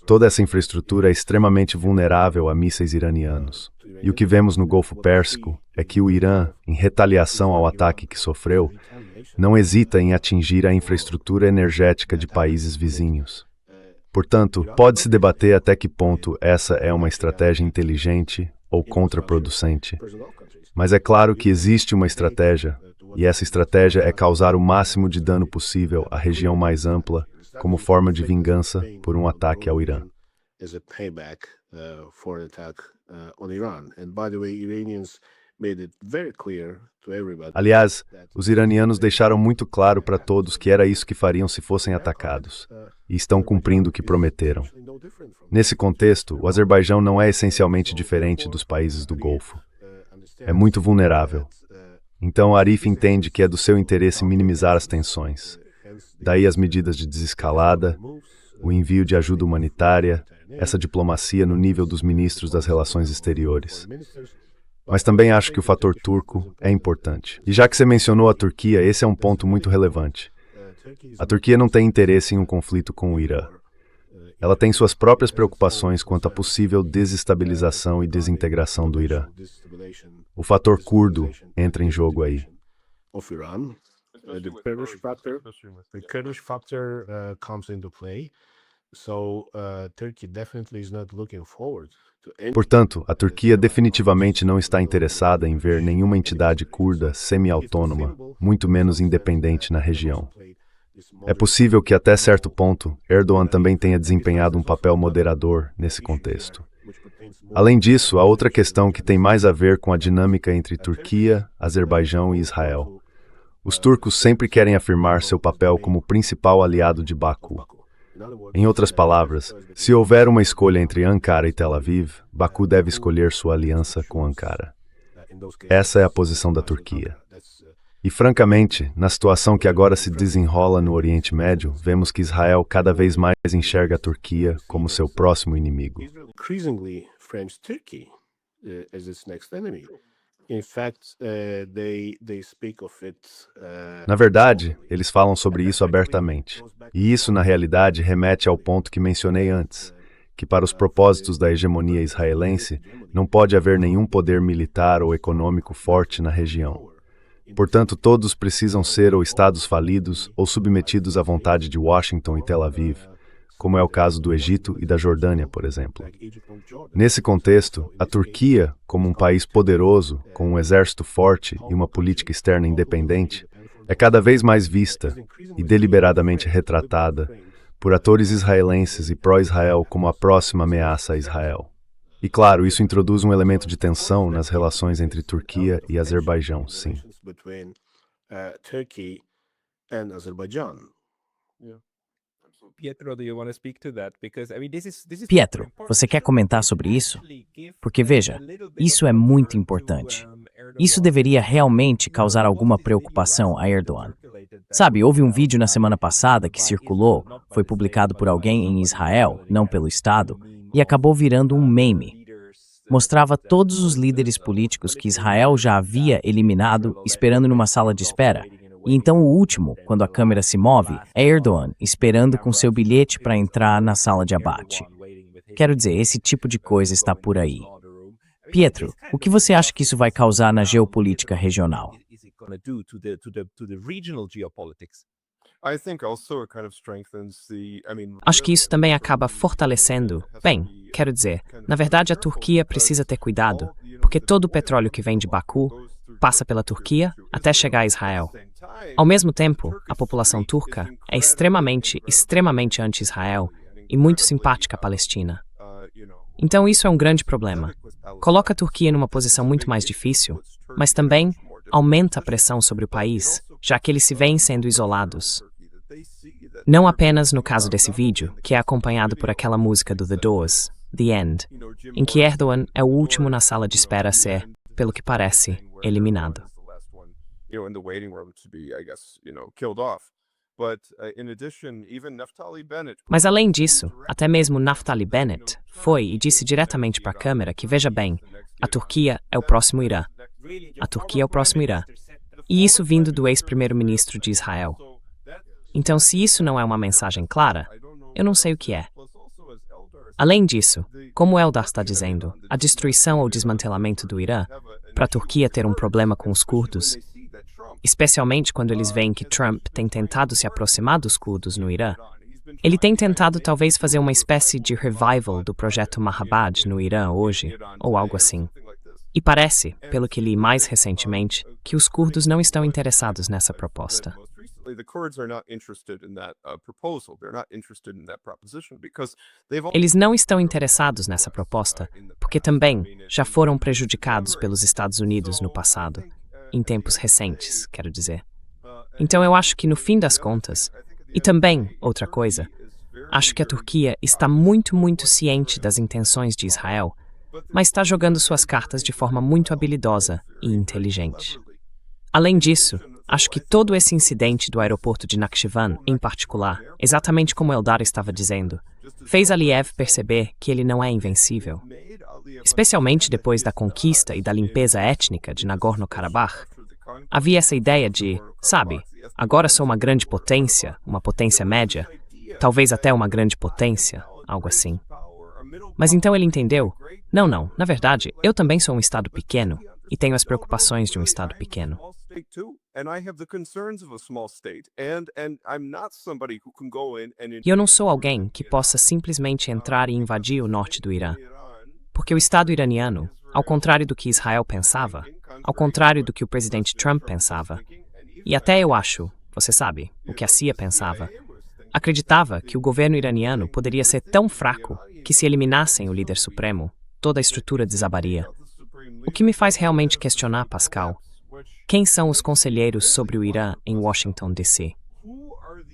Toda essa infraestrutura é extremamente vulnerável a mísseis iranianos. E o que vemos no Golfo Pérsico é que o Irã, em retaliação ao ataque que sofreu, não hesita em atingir a infraestrutura energética de países vizinhos. Portanto, pode-se debater até que ponto essa é uma estratégia inteligente ou contraproducente. Mas é claro que existe uma estratégia, e essa estratégia é causar o máximo de dano possível à região mais ampla, como forma de vingança por um ataque ao Irã. Aliás, os iranianos deixaram muito claro para todos que era isso que fariam se fossem atacados, e estão cumprindo o que prometeram. Nesse contexto, o Azerbaijão não é essencialmente diferente dos países do Golfo. É muito vulnerável. Então, Arif entende que é do seu interesse minimizar as tensões. Daí as medidas de desescalada, o envio de ajuda humanitária, essa diplomacia no nível dos ministros das relações exteriores. Mas também acho que o fator turco é importante. E já que você mencionou a Turquia, esse é um ponto muito relevante. A Turquia não tem interesse em um conflito com o Irã. Ela tem suas próprias preocupações quanto à possível desestabilização e desintegração do Irã. O fator curdo entra em jogo aí. The Kurdish factor comes into play. So Turkey definitely is not looking forward Portanto, a Turquia definitivamente não está interessada em ver nenhuma entidade curda semi-autônoma, muito menos independente na região. É possível que, até certo ponto, Erdogan também tenha desempenhado um papel moderador nesse contexto. Além disso, há outra questão que tem mais a ver com a dinâmica entre Turquia, Azerbaijão e Israel. Os turcos sempre querem afirmar seu papel como principal aliado de Baku. Em outras palavras, se houver uma escolha entre Ankara e Tel Aviv, Baku deve escolher sua aliança com Ankara. Essa é a posição da Turquia. E, francamente, na situação que agora se desenrola no Oriente Médio, vemos que Israel cada vez mais enxerga a Turquia como seu próximo inimigo. Increasingly frames Turkey as its next enemy. In fact, they speak of it. Na verdade, eles falam sobre isso abertamente. E isso, na realidade, remete ao ponto que mencionei antes, que para os propósitos da hegemonia israelense, não pode haver nenhum poder militar ou econômico forte na região. Portanto, todos precisam ser ou estados falidos ou submetidos à vontade de Washington e Tel Aviv, como é o caso do Egito e da Jordânia, por exemplo. Nesse contexto, a Turquia, como um país poderoso, com um exército forte e uma política externa independente, é cada vez mais vista e deliberadamente retratada por atores israelenses e pró-Israel como a próxima ameaça a Israel. E claro, isso introduz um elemento de tensão nas relações entre Turquia e Azerbaijão, sim. Between Turkey and Azerbaijan. Pietro, do you want to speak to that? Because I mean, this is Pietro, você quer comentar sobre isso? Porque veja, isso é muito importante. Isso deveria realmente causar alguma preocupação a Erdogan. Sabe, houve um vídeo na semana passada que circulou, foi publicado por alguém em Israel, não pelo Estado, e acabou virando um meme. Mostrava todos os líderes políticos que Israel já havia eliminado esperando numa sala de espera. E então o último, quando a câmera se move, é Erdogan esperando com seu bilhete para entrar na sala de abate. Quero dizer, esse tipo de coisa está por aí. Pietro, o que você acha que isso vai causar na geopolítica regional? Acho que isso também acaba fortalecendo. Bem, quero dizer, na verdade a Turquia precisa ter cuidado, porque todo o petróleo que vem de Baku passa pela Turquia até chegar a Israel. Ao mesmo tempo, a população turca é extremamente anti-Israel e muito simpática à Palestina. Então isso é um grande problema. Coloca a Turquia numa posição muito mais difícil, mas também aumenta a pressão sobre o país, já que eles se veem sendo isolados. Não apenas no caso desse vídeo, que é acompanhado por aquela música do The Doors, The End, em que Erdogan é o último na sala de espera a ser, pelo que parece, eliminado. Mas além disso, até mesmo Naftali Bennett foi e disse diretamente para a câmera que, veja bem, a Turquia é o próximo Irã. A Turquia é o próximo Irã. E isso vindo do ex-primeiro-ministro de Israel. Então, se isso não é uma mensagem clara, eu não sei o que é. Além disso, como Eldar está dizendo, a destruição ou desmantelamento do Irã, para a Turquia ter um problema com os curdos, especialmente quando eles veem que Trump tem tentado se aproximar dos curdos no Irã, ele tem tentado talvez fazer uma espécie de revival do projeto Mahabad no Irã hoje, ou algo assim. E parece, pelo que li mais recentemente, que os curdos não estão interessados nessa proposta. Eles não estão interessados nessa proposta, porque também já foram prejudicados pelos Estados Unidos no passado, em tempos recentes, quero dizer. Então eu acho que no fim das contas, e também, outra coisa, acho que a Turquia está muito ciente das intenções de Israel, mas está jogando suas cartas de forma muito habilidosa e inteligente. Além disso, acho que todo esse incidente do aeroporto de Nakhchivan, em particular, exatamente como Eldar estava dizendo, fez Aliyev perceber que ele não é invencível. Especialmente depois da conquista e da limpeza étnica de Nagorno-Karabakh, havia essa ideia de, sabe, agora sou uma grande potência, uma potência média, talvez até uma grande potência, algo assim. Mas então ele entendeu, não, na verdade, eu também sou um estado pequeno e tenho as preocupações de um estado pequeno. E eu não sou alguém que possa simplesmente entrar e invadir o norte do Irã, Porque o Estado iraniano, ao contrário do que Israel pensava, ao contrário do que o presidente Trump pensava, e até eu acho, você sabe, o que a CIA pensava, acreditava que o governo iraniano poderia ser tão fraco que, se eliminassem o líder supremo, toda a estrutura desabaria. O que me faz realmente questionar, Pascal, quem são os conselheiros sobre o Irã em Washington, D.C.?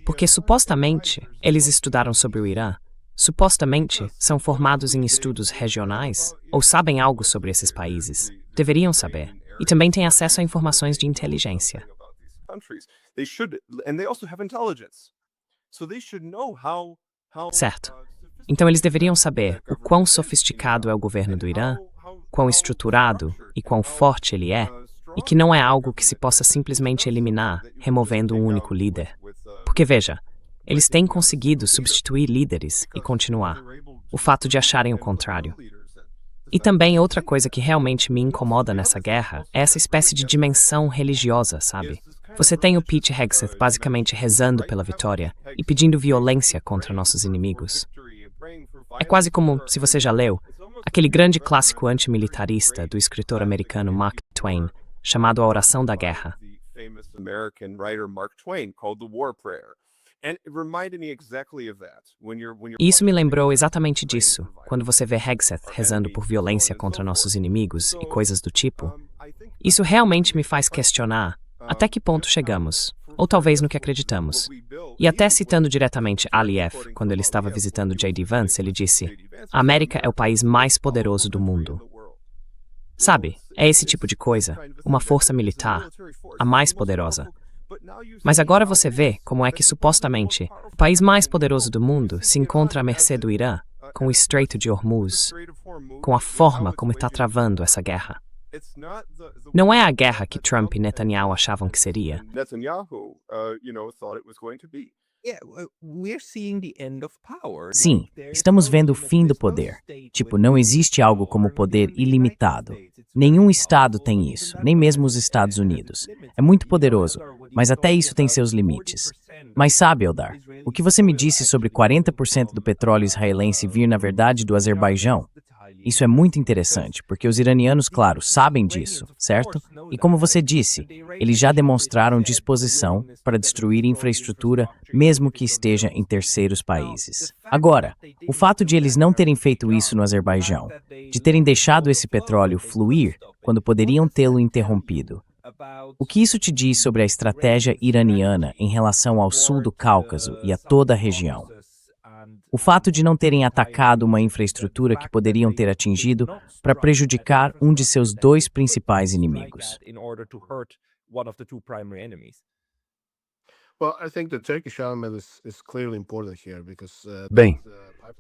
Porque supostamente eles estudaram sobre o Irã, supostamente são formados em estudos regionais ou sabem algo sobre esses países. Deveriam saber. E também têm acesso a informações de inteligência. Certo. Então eles deveriam saber o quão sofisticado é o governo do Irã, quão estruturado e quão forte ele é, e que não é algo que se possa simplesmente eliminar removendo um único líder. Porque veja, eles têm conseguido substituir líderes e continuar. O fato de acharem o contrário. E também outra coisa que realmente me incomoda nessa guerra é essa espécie de dimensão religiosa, sabe? Você tem o Pete Hegseth basicamente rezando pela vitória e pedindo violência contra nossos inimigos. É quase como, se você já leu, aquele grande clássico antimilitarista do escritor americano Mark Twain, chamado A Oração da Guerra. E isso me lembrou exatamente disso, quando você vê Hegseth rezando por violência contra nossos inimigos e coisas do tipo. Isso realmente me faz questionar até que ponto chegamos, ou talvez no que acreditamos. E até citando diretamente Aliyev, quando ele estava visitando J.D. Vance, ele disse: "A América é o país mais poderoso do mundo." Sabe, é esse tipo de coisa, uma força militar, a mais poderosa. Mas agora você vê como é que, supostamente, o país mais poderoso do mundo se encontra à mercê do Irã, com o Estreito de Hormuz, com a forma como está travando essa guerra. Não é a guerra que Trump e Netanyahu achavam que seria. Sim, estamos vendo o fim do poder. Tipo, não existe algo como poder ilimitado. Nenhum estado tem isso, nem mesmo os Estados Unidos. É muito poderoso, mas até isso tem seus limites. Mas sabe, Eldar, o que você me disse sobre 40% do petróleo israelense vir, na verdade, do Azerbaijão? Isso é muito interessante, porque os iranianos, claro, sabem disso, certo? E como você disse, eles já demonstraram disposição para destruir infraestrutura, mesmo que esteja em terceiros países. Agora, o fato de eles não terem feito isso no Azerbaijão, de terem deixado esse petróleo fluir quando poderiam tê-lo interrompido, o que isso te diz sobre a estratégia iraniana em relação ao sul do Cáucaso e a toda a região? O fato de não terem atacado uma infraestrutura que poderiam ter atingido para prejudicar um de seus dois principais inimigos. Bem,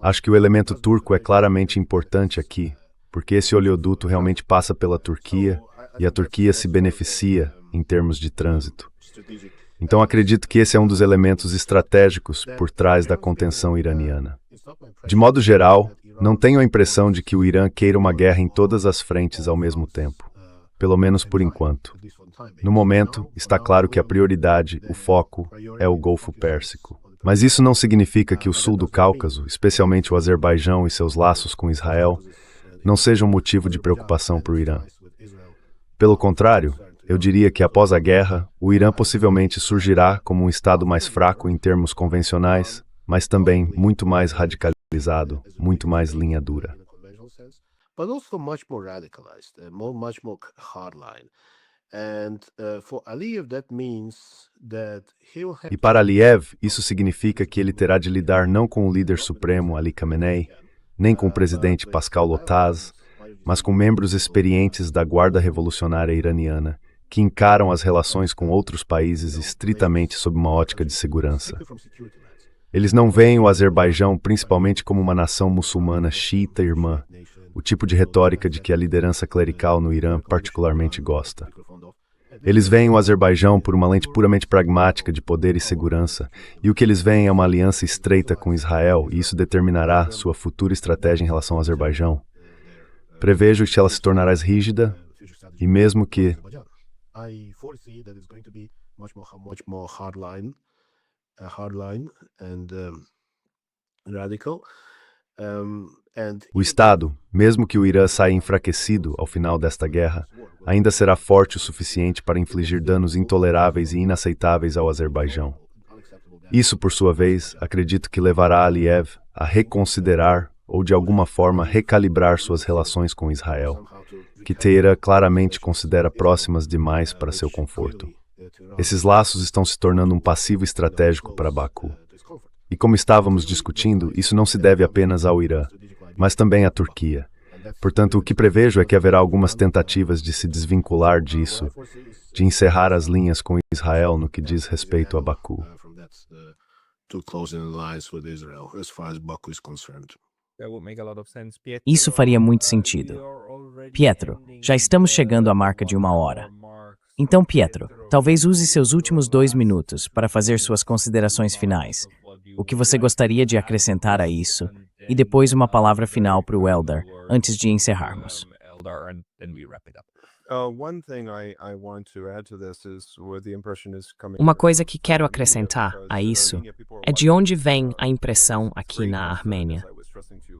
acho que o elemento turco é claramente importante aqui, porque esse oleoduto realmente passa pela Turquia e a Turquia se beneficia em termos de trânsito. Então acredito que esse é um dos elementos estratégicos por trás da contenção iraniana. De modo geral, não tenho a impressão de que o Irã queira uma guerra em todas as frentes ao mesmo tempo, pelo menos por enquanto. No momento, está claro que a prioridade, o foco, é o Golfo Pérsico. Mas isso não significa que o sul do Cáucaso, especialmente o Azerbaijão e seus laços com Israel, não seja um motivo de preocupação para o Irã. Pelo contrário, eu diria que após a guerra, o Irã possivelmente surgirá como um estado mais fraco em termos convencionais, mas também muito mais radicalizado, muito mais linha dura. E para Aliyev, isso significa que ele terá de lidar não com o líder supremo Ali Khamenei, nem com o presidente Pascal Lotaz, mas com membros experientes da Guarda Revolucionária Iraniana, que encaram as relações com outros países estritamente sob uma ótica de segurança. Eles não veem o Azerbaijão principalmente como uma nação muçulmana xiita irmã, o tipo de retórica de que a liderança clerical no Irã particularmente gosta. Eles veem o Azerbaijão por uma lente puramente pragmática de poder e segurança, e o que eles veem é uma aliança estreita com Israel, e isso determinará sua futura estratégia em relação ao Azerbaijão. Prevejo que ela se tornará rígida, e mesmo que I foresee that it's going to be much more hardline and radical. O Estado, mesmo que o Irã saia enfraquecido ao final desta guerra, ainda será forte o suficiente para infligir danos intoleráveis e inaceitáveis ao Azerbaijão. Isso, por sua vez, acredito que levará Aliyev a reconsiderar ou de alguma forma recalibrar suas relações com Israel, que Teherã claramente considera próximas demais para seu conforto. Esses laços estão se tornando um passivo estratégico para Baku. E como estávamos discutindo, isso não se deve apenas ao Irã, mas também à Turquia. Portanto, o que prevejo é que haverá algumas tentativas de se desvincular disso, de encerrar as linhas com Israel no que diz respeito a Baku. Isso faria muito sentido. Pietro, já estamos chegando à marca de 1 hora. Então, Pietro, talvez use seus últimos 2 minutos para fazer suas considerações finais. O que você gostaria de acrescentar a isso? E depois uma palavra final para o Eldar, antes de encerrarmos. Uma coisa que quero acrescentar a isso é de onde vem a impressão aqui na Armênia.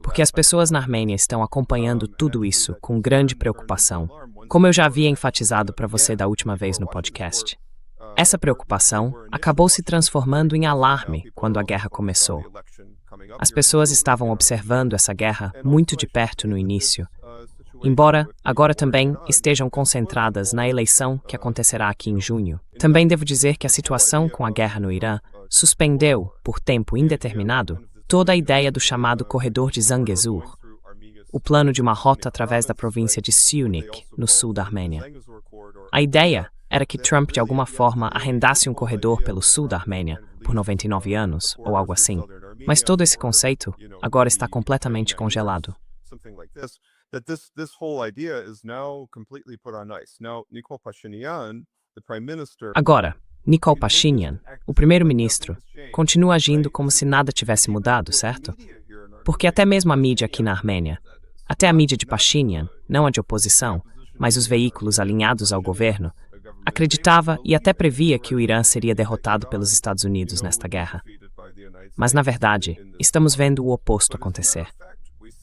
Porque as pessoas na Armênia estão acompanhando tudo isso com grande preocupação, como eu já havia enfatizado para você da última vez no podcast. Essa preocupação acabou se transformando em alarme quando a guerra começou. As pessoas estavam observando essa guerra muito de perto no início, embora agora também estejam concentradas na eleição que acontecerá aqui em junho. Também devo dizer que a situação com a guerra no Irã suspendeu, por tempo indeterminado, toda a ideia do chamado Corredor de Zangezur, o plano de uma rota através da província de Syunik, no sul da Armênia. A ideia era que Trump, de alguma forma, arrendasse um corredor pelo sul da Armênia por 99 anos, ou algo assim. Mas todo esse conceito agora está completamente congelado. Agora, Nikol Pashinyan, o primeiro-ministro, continua agindo como se nada tivesse mudado, certo? Porque até mesmo a mídia aqui na Armênia, até a mídia de Pashinyan, não a de oposição, mas os veículos alinhados ao governo, acreditava e até previa que o Irã seria derrotado pelos Estados Unidos nesta guerra. Mas, na verdade, estamos vendo o oposto acontecer.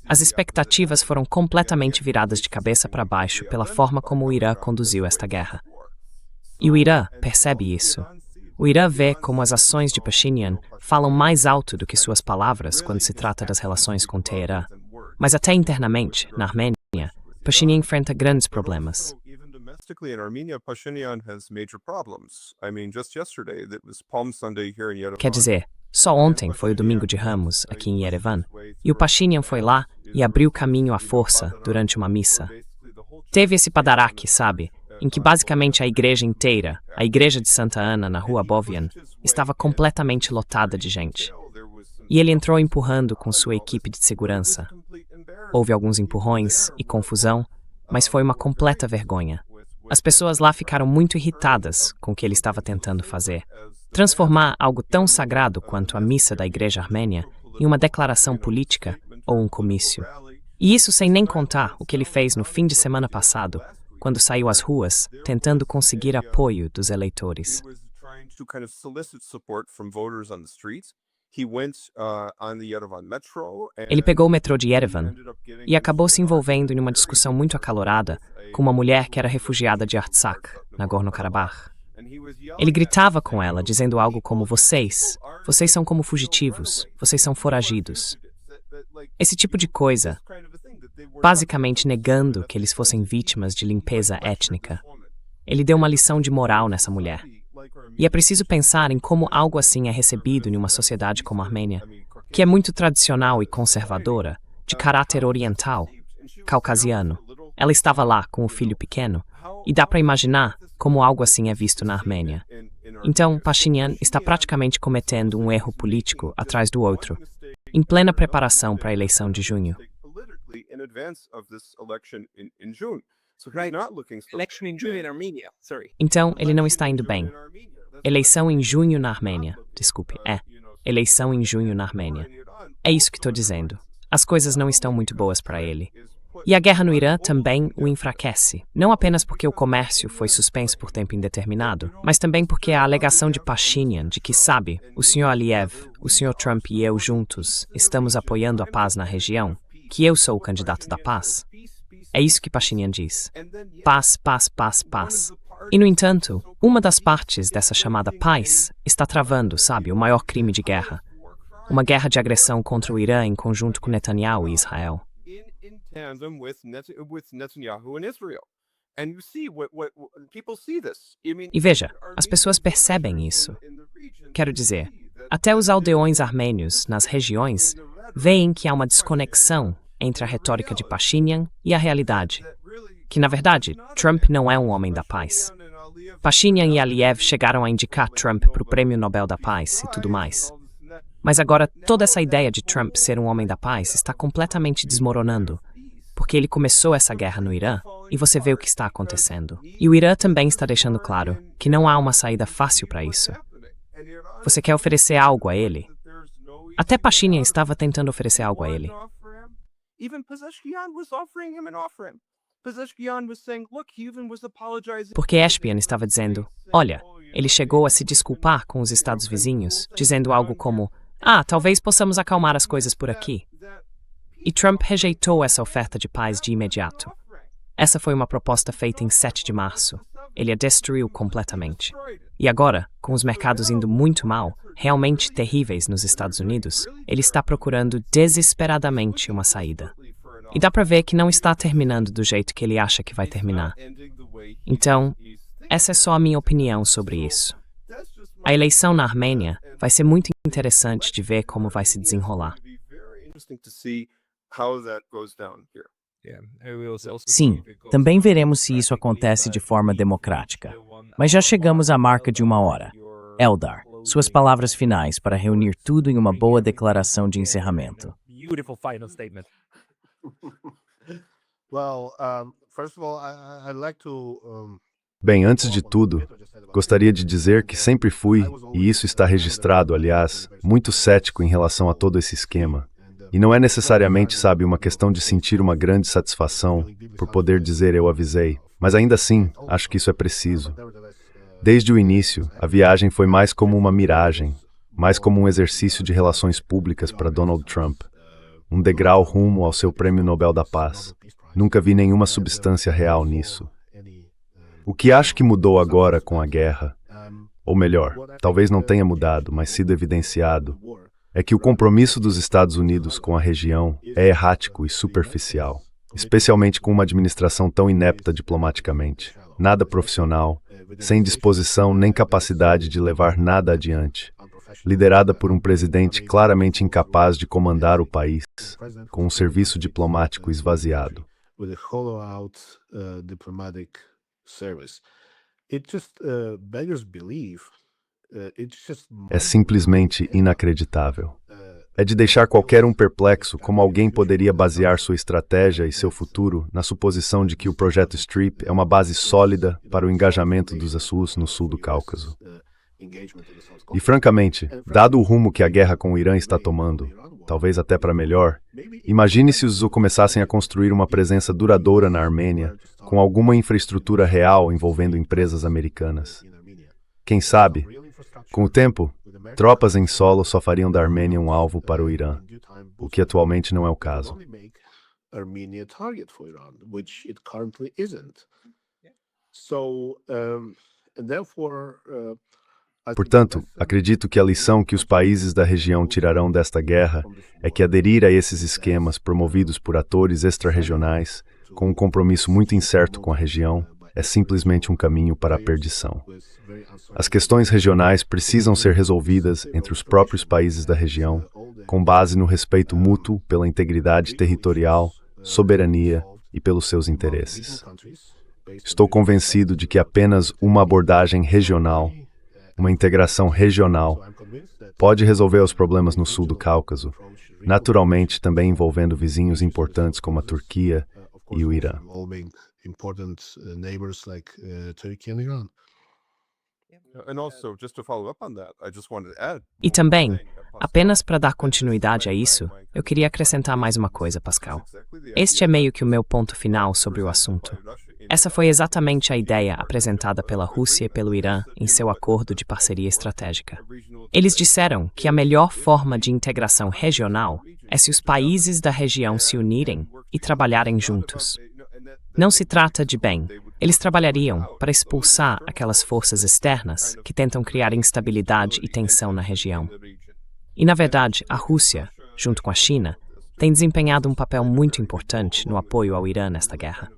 As expectativas foram completamente viradas de cabeça para baixo pela forma como o Irã conduziu esta guerra. E o Irã percebe isso. O Irã vê como as ações de Pashinyan falam mais alto do que suas palavras quando se trata das relações com Teherã. Mas até internamente, na Armênia, Pashinyan enfrenta grandes problemas. In Armenia, Pashinyan has major problems. I mean, just yesterday, that was Palm Sunday here in Yerevan. Quer dizer, só ontem foi o Domingo de Ramos, aqui em Yerevan, e o Pashinyan foi lá e abriu caminho à força durante uma missa. Teve esse padaraque, sabe, em que basicamente a igreja inteira, a igreja de Santa Ana, na rua Bovian, estava completamente lotada de gente. E ele entrou empurrando com sua equipe de segurança. Houve alguns empurrões e confusão, mas foi uma completa vergonha. As pessoas lá ficaram muito irritadas com o que ele estava tentando fazer. Transformar algo tão sagrado quanto a missa da igreja armênia em uma declaração política ou um comício. E isso sem nem contar o que ele fez no fim de semana passado, quando saiu às ruas tentando conseguir apoio dos eleitores. Ele pegou o metrô de Yerevan e acabou se envolvendo em uma discussão muito acalorada com uma mulher que era refugiada de Artsakh, Nagorno-Karabakh. Ele gritava com ela, dizendo algo como: vocês são como fugitivos, vocês são foragidos. Esse tipo de coisa, basicamente negando que eles fossem vítimas de limpeza étnica. Ele deu uma lição de moral nessa mulher. E é preciso pensar em como algo assim é recebido em uma sociedade como a Armênia, que é muito tradicional e conservadora, de caráter oriental, caucasiano. Ela estava lá com o filho pequeno, e dá para imaginar como algo assim é visto na Armênia. Então, Pashinyan está praticamente cometendo um erro político atrás do outro, em plena preparação para a eleição de junho. Então, ele não está indo bem. Eleição em junho na Armênia. Desculpe, eleição em junho na Armênia. É isso que estou dizendo. As coisas não estão muito boas para ele. E a guerra no Irã também o enfraquece, não apenas porque o comércio foi suspenso por tempo indeterminado, mas também porque a alegação de Pashinyan de que, sabe, o Sr. Aliyev, o Sr. Trump e eu juntos estamos apoiando a paz na região, que eu sou o candidato da paz. É isso que Pashinyan diz. Paz, paz, paz, paz. E, no entanto, uma das partes dessa chamada paz está travando, sabe, o maior crime de guerra. Uma guerra de agressão contra o Irã em conjunto com Netanyahu e Israel. in tandem with Netanyahu and Israel. And you see what people see this. I mean, E veja, as pessoas percebem isso. Quero dizer, até os aldeões armênios nas regiões veem que há uma desconexão entre a retórica de Pashinyan e a realidade. Que, na verdade, Trump não é um homem da paz. Pashinyan e Aliyev chegaram a indicar Trump para o Prêmio Nobel da Paz e tudo mais. Mas agora toda essa ideia de Trump ser um homem da paz está completamente desmoronando, porque ele começou essa guerra no Irã e você vê o que está acontecendo. E o Irã também está deixando claro que não há uma saída fácil para isso. Você quer oferecer algo a ele? Até Pashinyan estava tentando oferecer algo a ele. Even Pezeshkian was offering him an offer. Pezeshkian was saying, look, he even was apologizing. Porque Espion estava dizendo, olha, ele chegou a se desculpar com os estados vizinhos, dizendo algo como, talvez possamos acalmar as coisas por aqui. E Trump rejeitou essa oferta de paz de imediato. Essa foi uma proposta feita em 7 de março. Ele a destruiu completamente. E agora, com os mercados indo muito mal, realmente terríveis nos Estados Unidos, ele está procurando desesperadamente uma saída. E dá para ver que não está terminando do jeito que ele acha que vai terminar. Então, essa é só a minha opinião sobre isso. A eleição na Armênia vai ser muito interessante de ver como vai se desenrolar. Sim, também veremos se isso acontece de forma democrática. Mas já chegamos à marca de 1 hora. Eldar, suas palavras finais para reunir tudo em uma boa declaração de encerramento. Beautiful final statement. Well, first of all, I'd like to Bem, antes de tudo, gostaria de dizer que sempre fui, e isso está registrado, aliás, muito cético em relação a todo esse esquema. E não é necessariamente, sabe, uma questão de sentir uma grande satisfação por poder dizer eu avisei, mas ainda assim, acho que isso é preciso. Desde o início, a viagem foi mais como uma miragem, mais como um exercício de relações públicas para Donald Trump. Um degrau rumo ao seu Prêmio Nobel da Paz. Nunca vi nenhuma substância real nisso. O que acho que mudou agora com a guerra, ou melhor, talvez não tenha mudado, mas sido evidenciado, é que o compromisso dos Estados Unidos com a região é errático e superficial, especialmente com uma administração tão inepta diplomaticamente, nada profissional, sem disposição nem capacidade de levar nada adiante, liderada por um presidente claramente incapaz de comandar o país, com um serviço diplomático esvaziado. with a hollow-out diplomatic service. It just beggars belief. It's just É simplesmente inacreditável. É de deixar qualquer um perplexo como alguém poderia basear sua estratégia e seu futuro na suposição de que o projeto STRIP é uma base sólida para o engajamento dos Assus no sul do Cáucaso. E francamente, dado o rumo que a guerra com o Irã está tomando, talvez até para melhor, imagine se os começassem a construir uma presença duradoura na Armênia, com alguma infraestrutura real envolvendo empresas americanas. Quem sabe, com o tempo, tropas em solo só fariam da Armênia um alvo para o Irã, o que atualmente não é o caso. Armenia target for Iran, which it currently isn't. So, and therefore, Portanto, acredito que a lição que os países da região tirarão desta guerra é que aderir a esses esquemas promovidos por atores extra-regionais, com um compromisso muito incerto com a região, é simplesmente um caminho para a perdição. As questões regionais precisam ser resolvidas entre os próprios países da região, com base no respeito mútuo pela integridade territorial, soberania e pelos seus interesses. Estou convencido de que apenas uma abordagem regional, uma integração regional, pode resolver os problemas no sul do Cáucaso, naturalmente também envolvendo vizinhos importantes como a Turquia e o Irã. involving important neighbors like Turkey and Iran. And also, just to follow up on that, I just wanted to add. E também, apenas para dar continuidade a isso, eu queria acrescentar mais uma coisa, Pascal. Este é meio que o meu ponto final sobre o assunto. Essa foi exatamente a ideia apresentada pela Rússia e pelo Irã em seu acordo de parceria estratégica. Eles disseram que a melhor forma de integração regional é se os países da região se unirem e trabalharem juntos. Não se trata de bem. Eles trabalhariam para expulsar aquelas forças externas que tentam criar instabilidade e tensão na região. E, na verdade, a Rússia, junto com a China, tem desempenhado um papel muito importante no apoio ao Irã nesta guerra.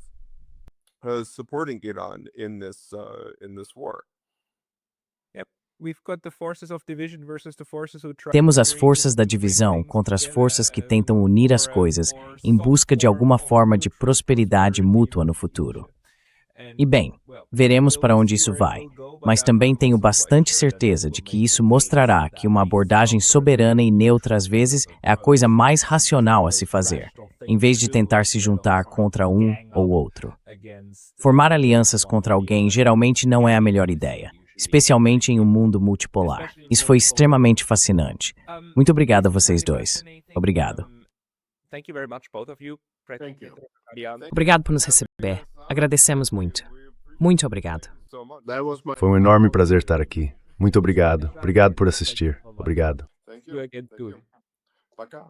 Supporting Iran in this war. We've got the forces of division versus the forces who try Temos as forças da divisão contra as forças que tentam unir as coisas em busca de alguma forma de prosperidade mútua no futuro. E bem, veremos para onde isso vai, mas também tenho bastante certeza de que isso mostrará que uma abordagem soberana e neutra às vezes é a coisa mais racional a se fazer, em vez de tentar se juntar contra um ou outro. Formar alianças contra alguém geralmente não é a melhor ideia, especialmente em um mundo multipolar. Isso foi extremamente fascinante. Muito obrigado a vocês dois. Obrigado. Thank you very much, both of you. Obrigado por nos receber. Agradecemos muito. Muito obrigado. That was my Foi um enorme prazer estar aqui. Muito obrigado. Obrigado por assistir. Obrigado. You again too. Пока.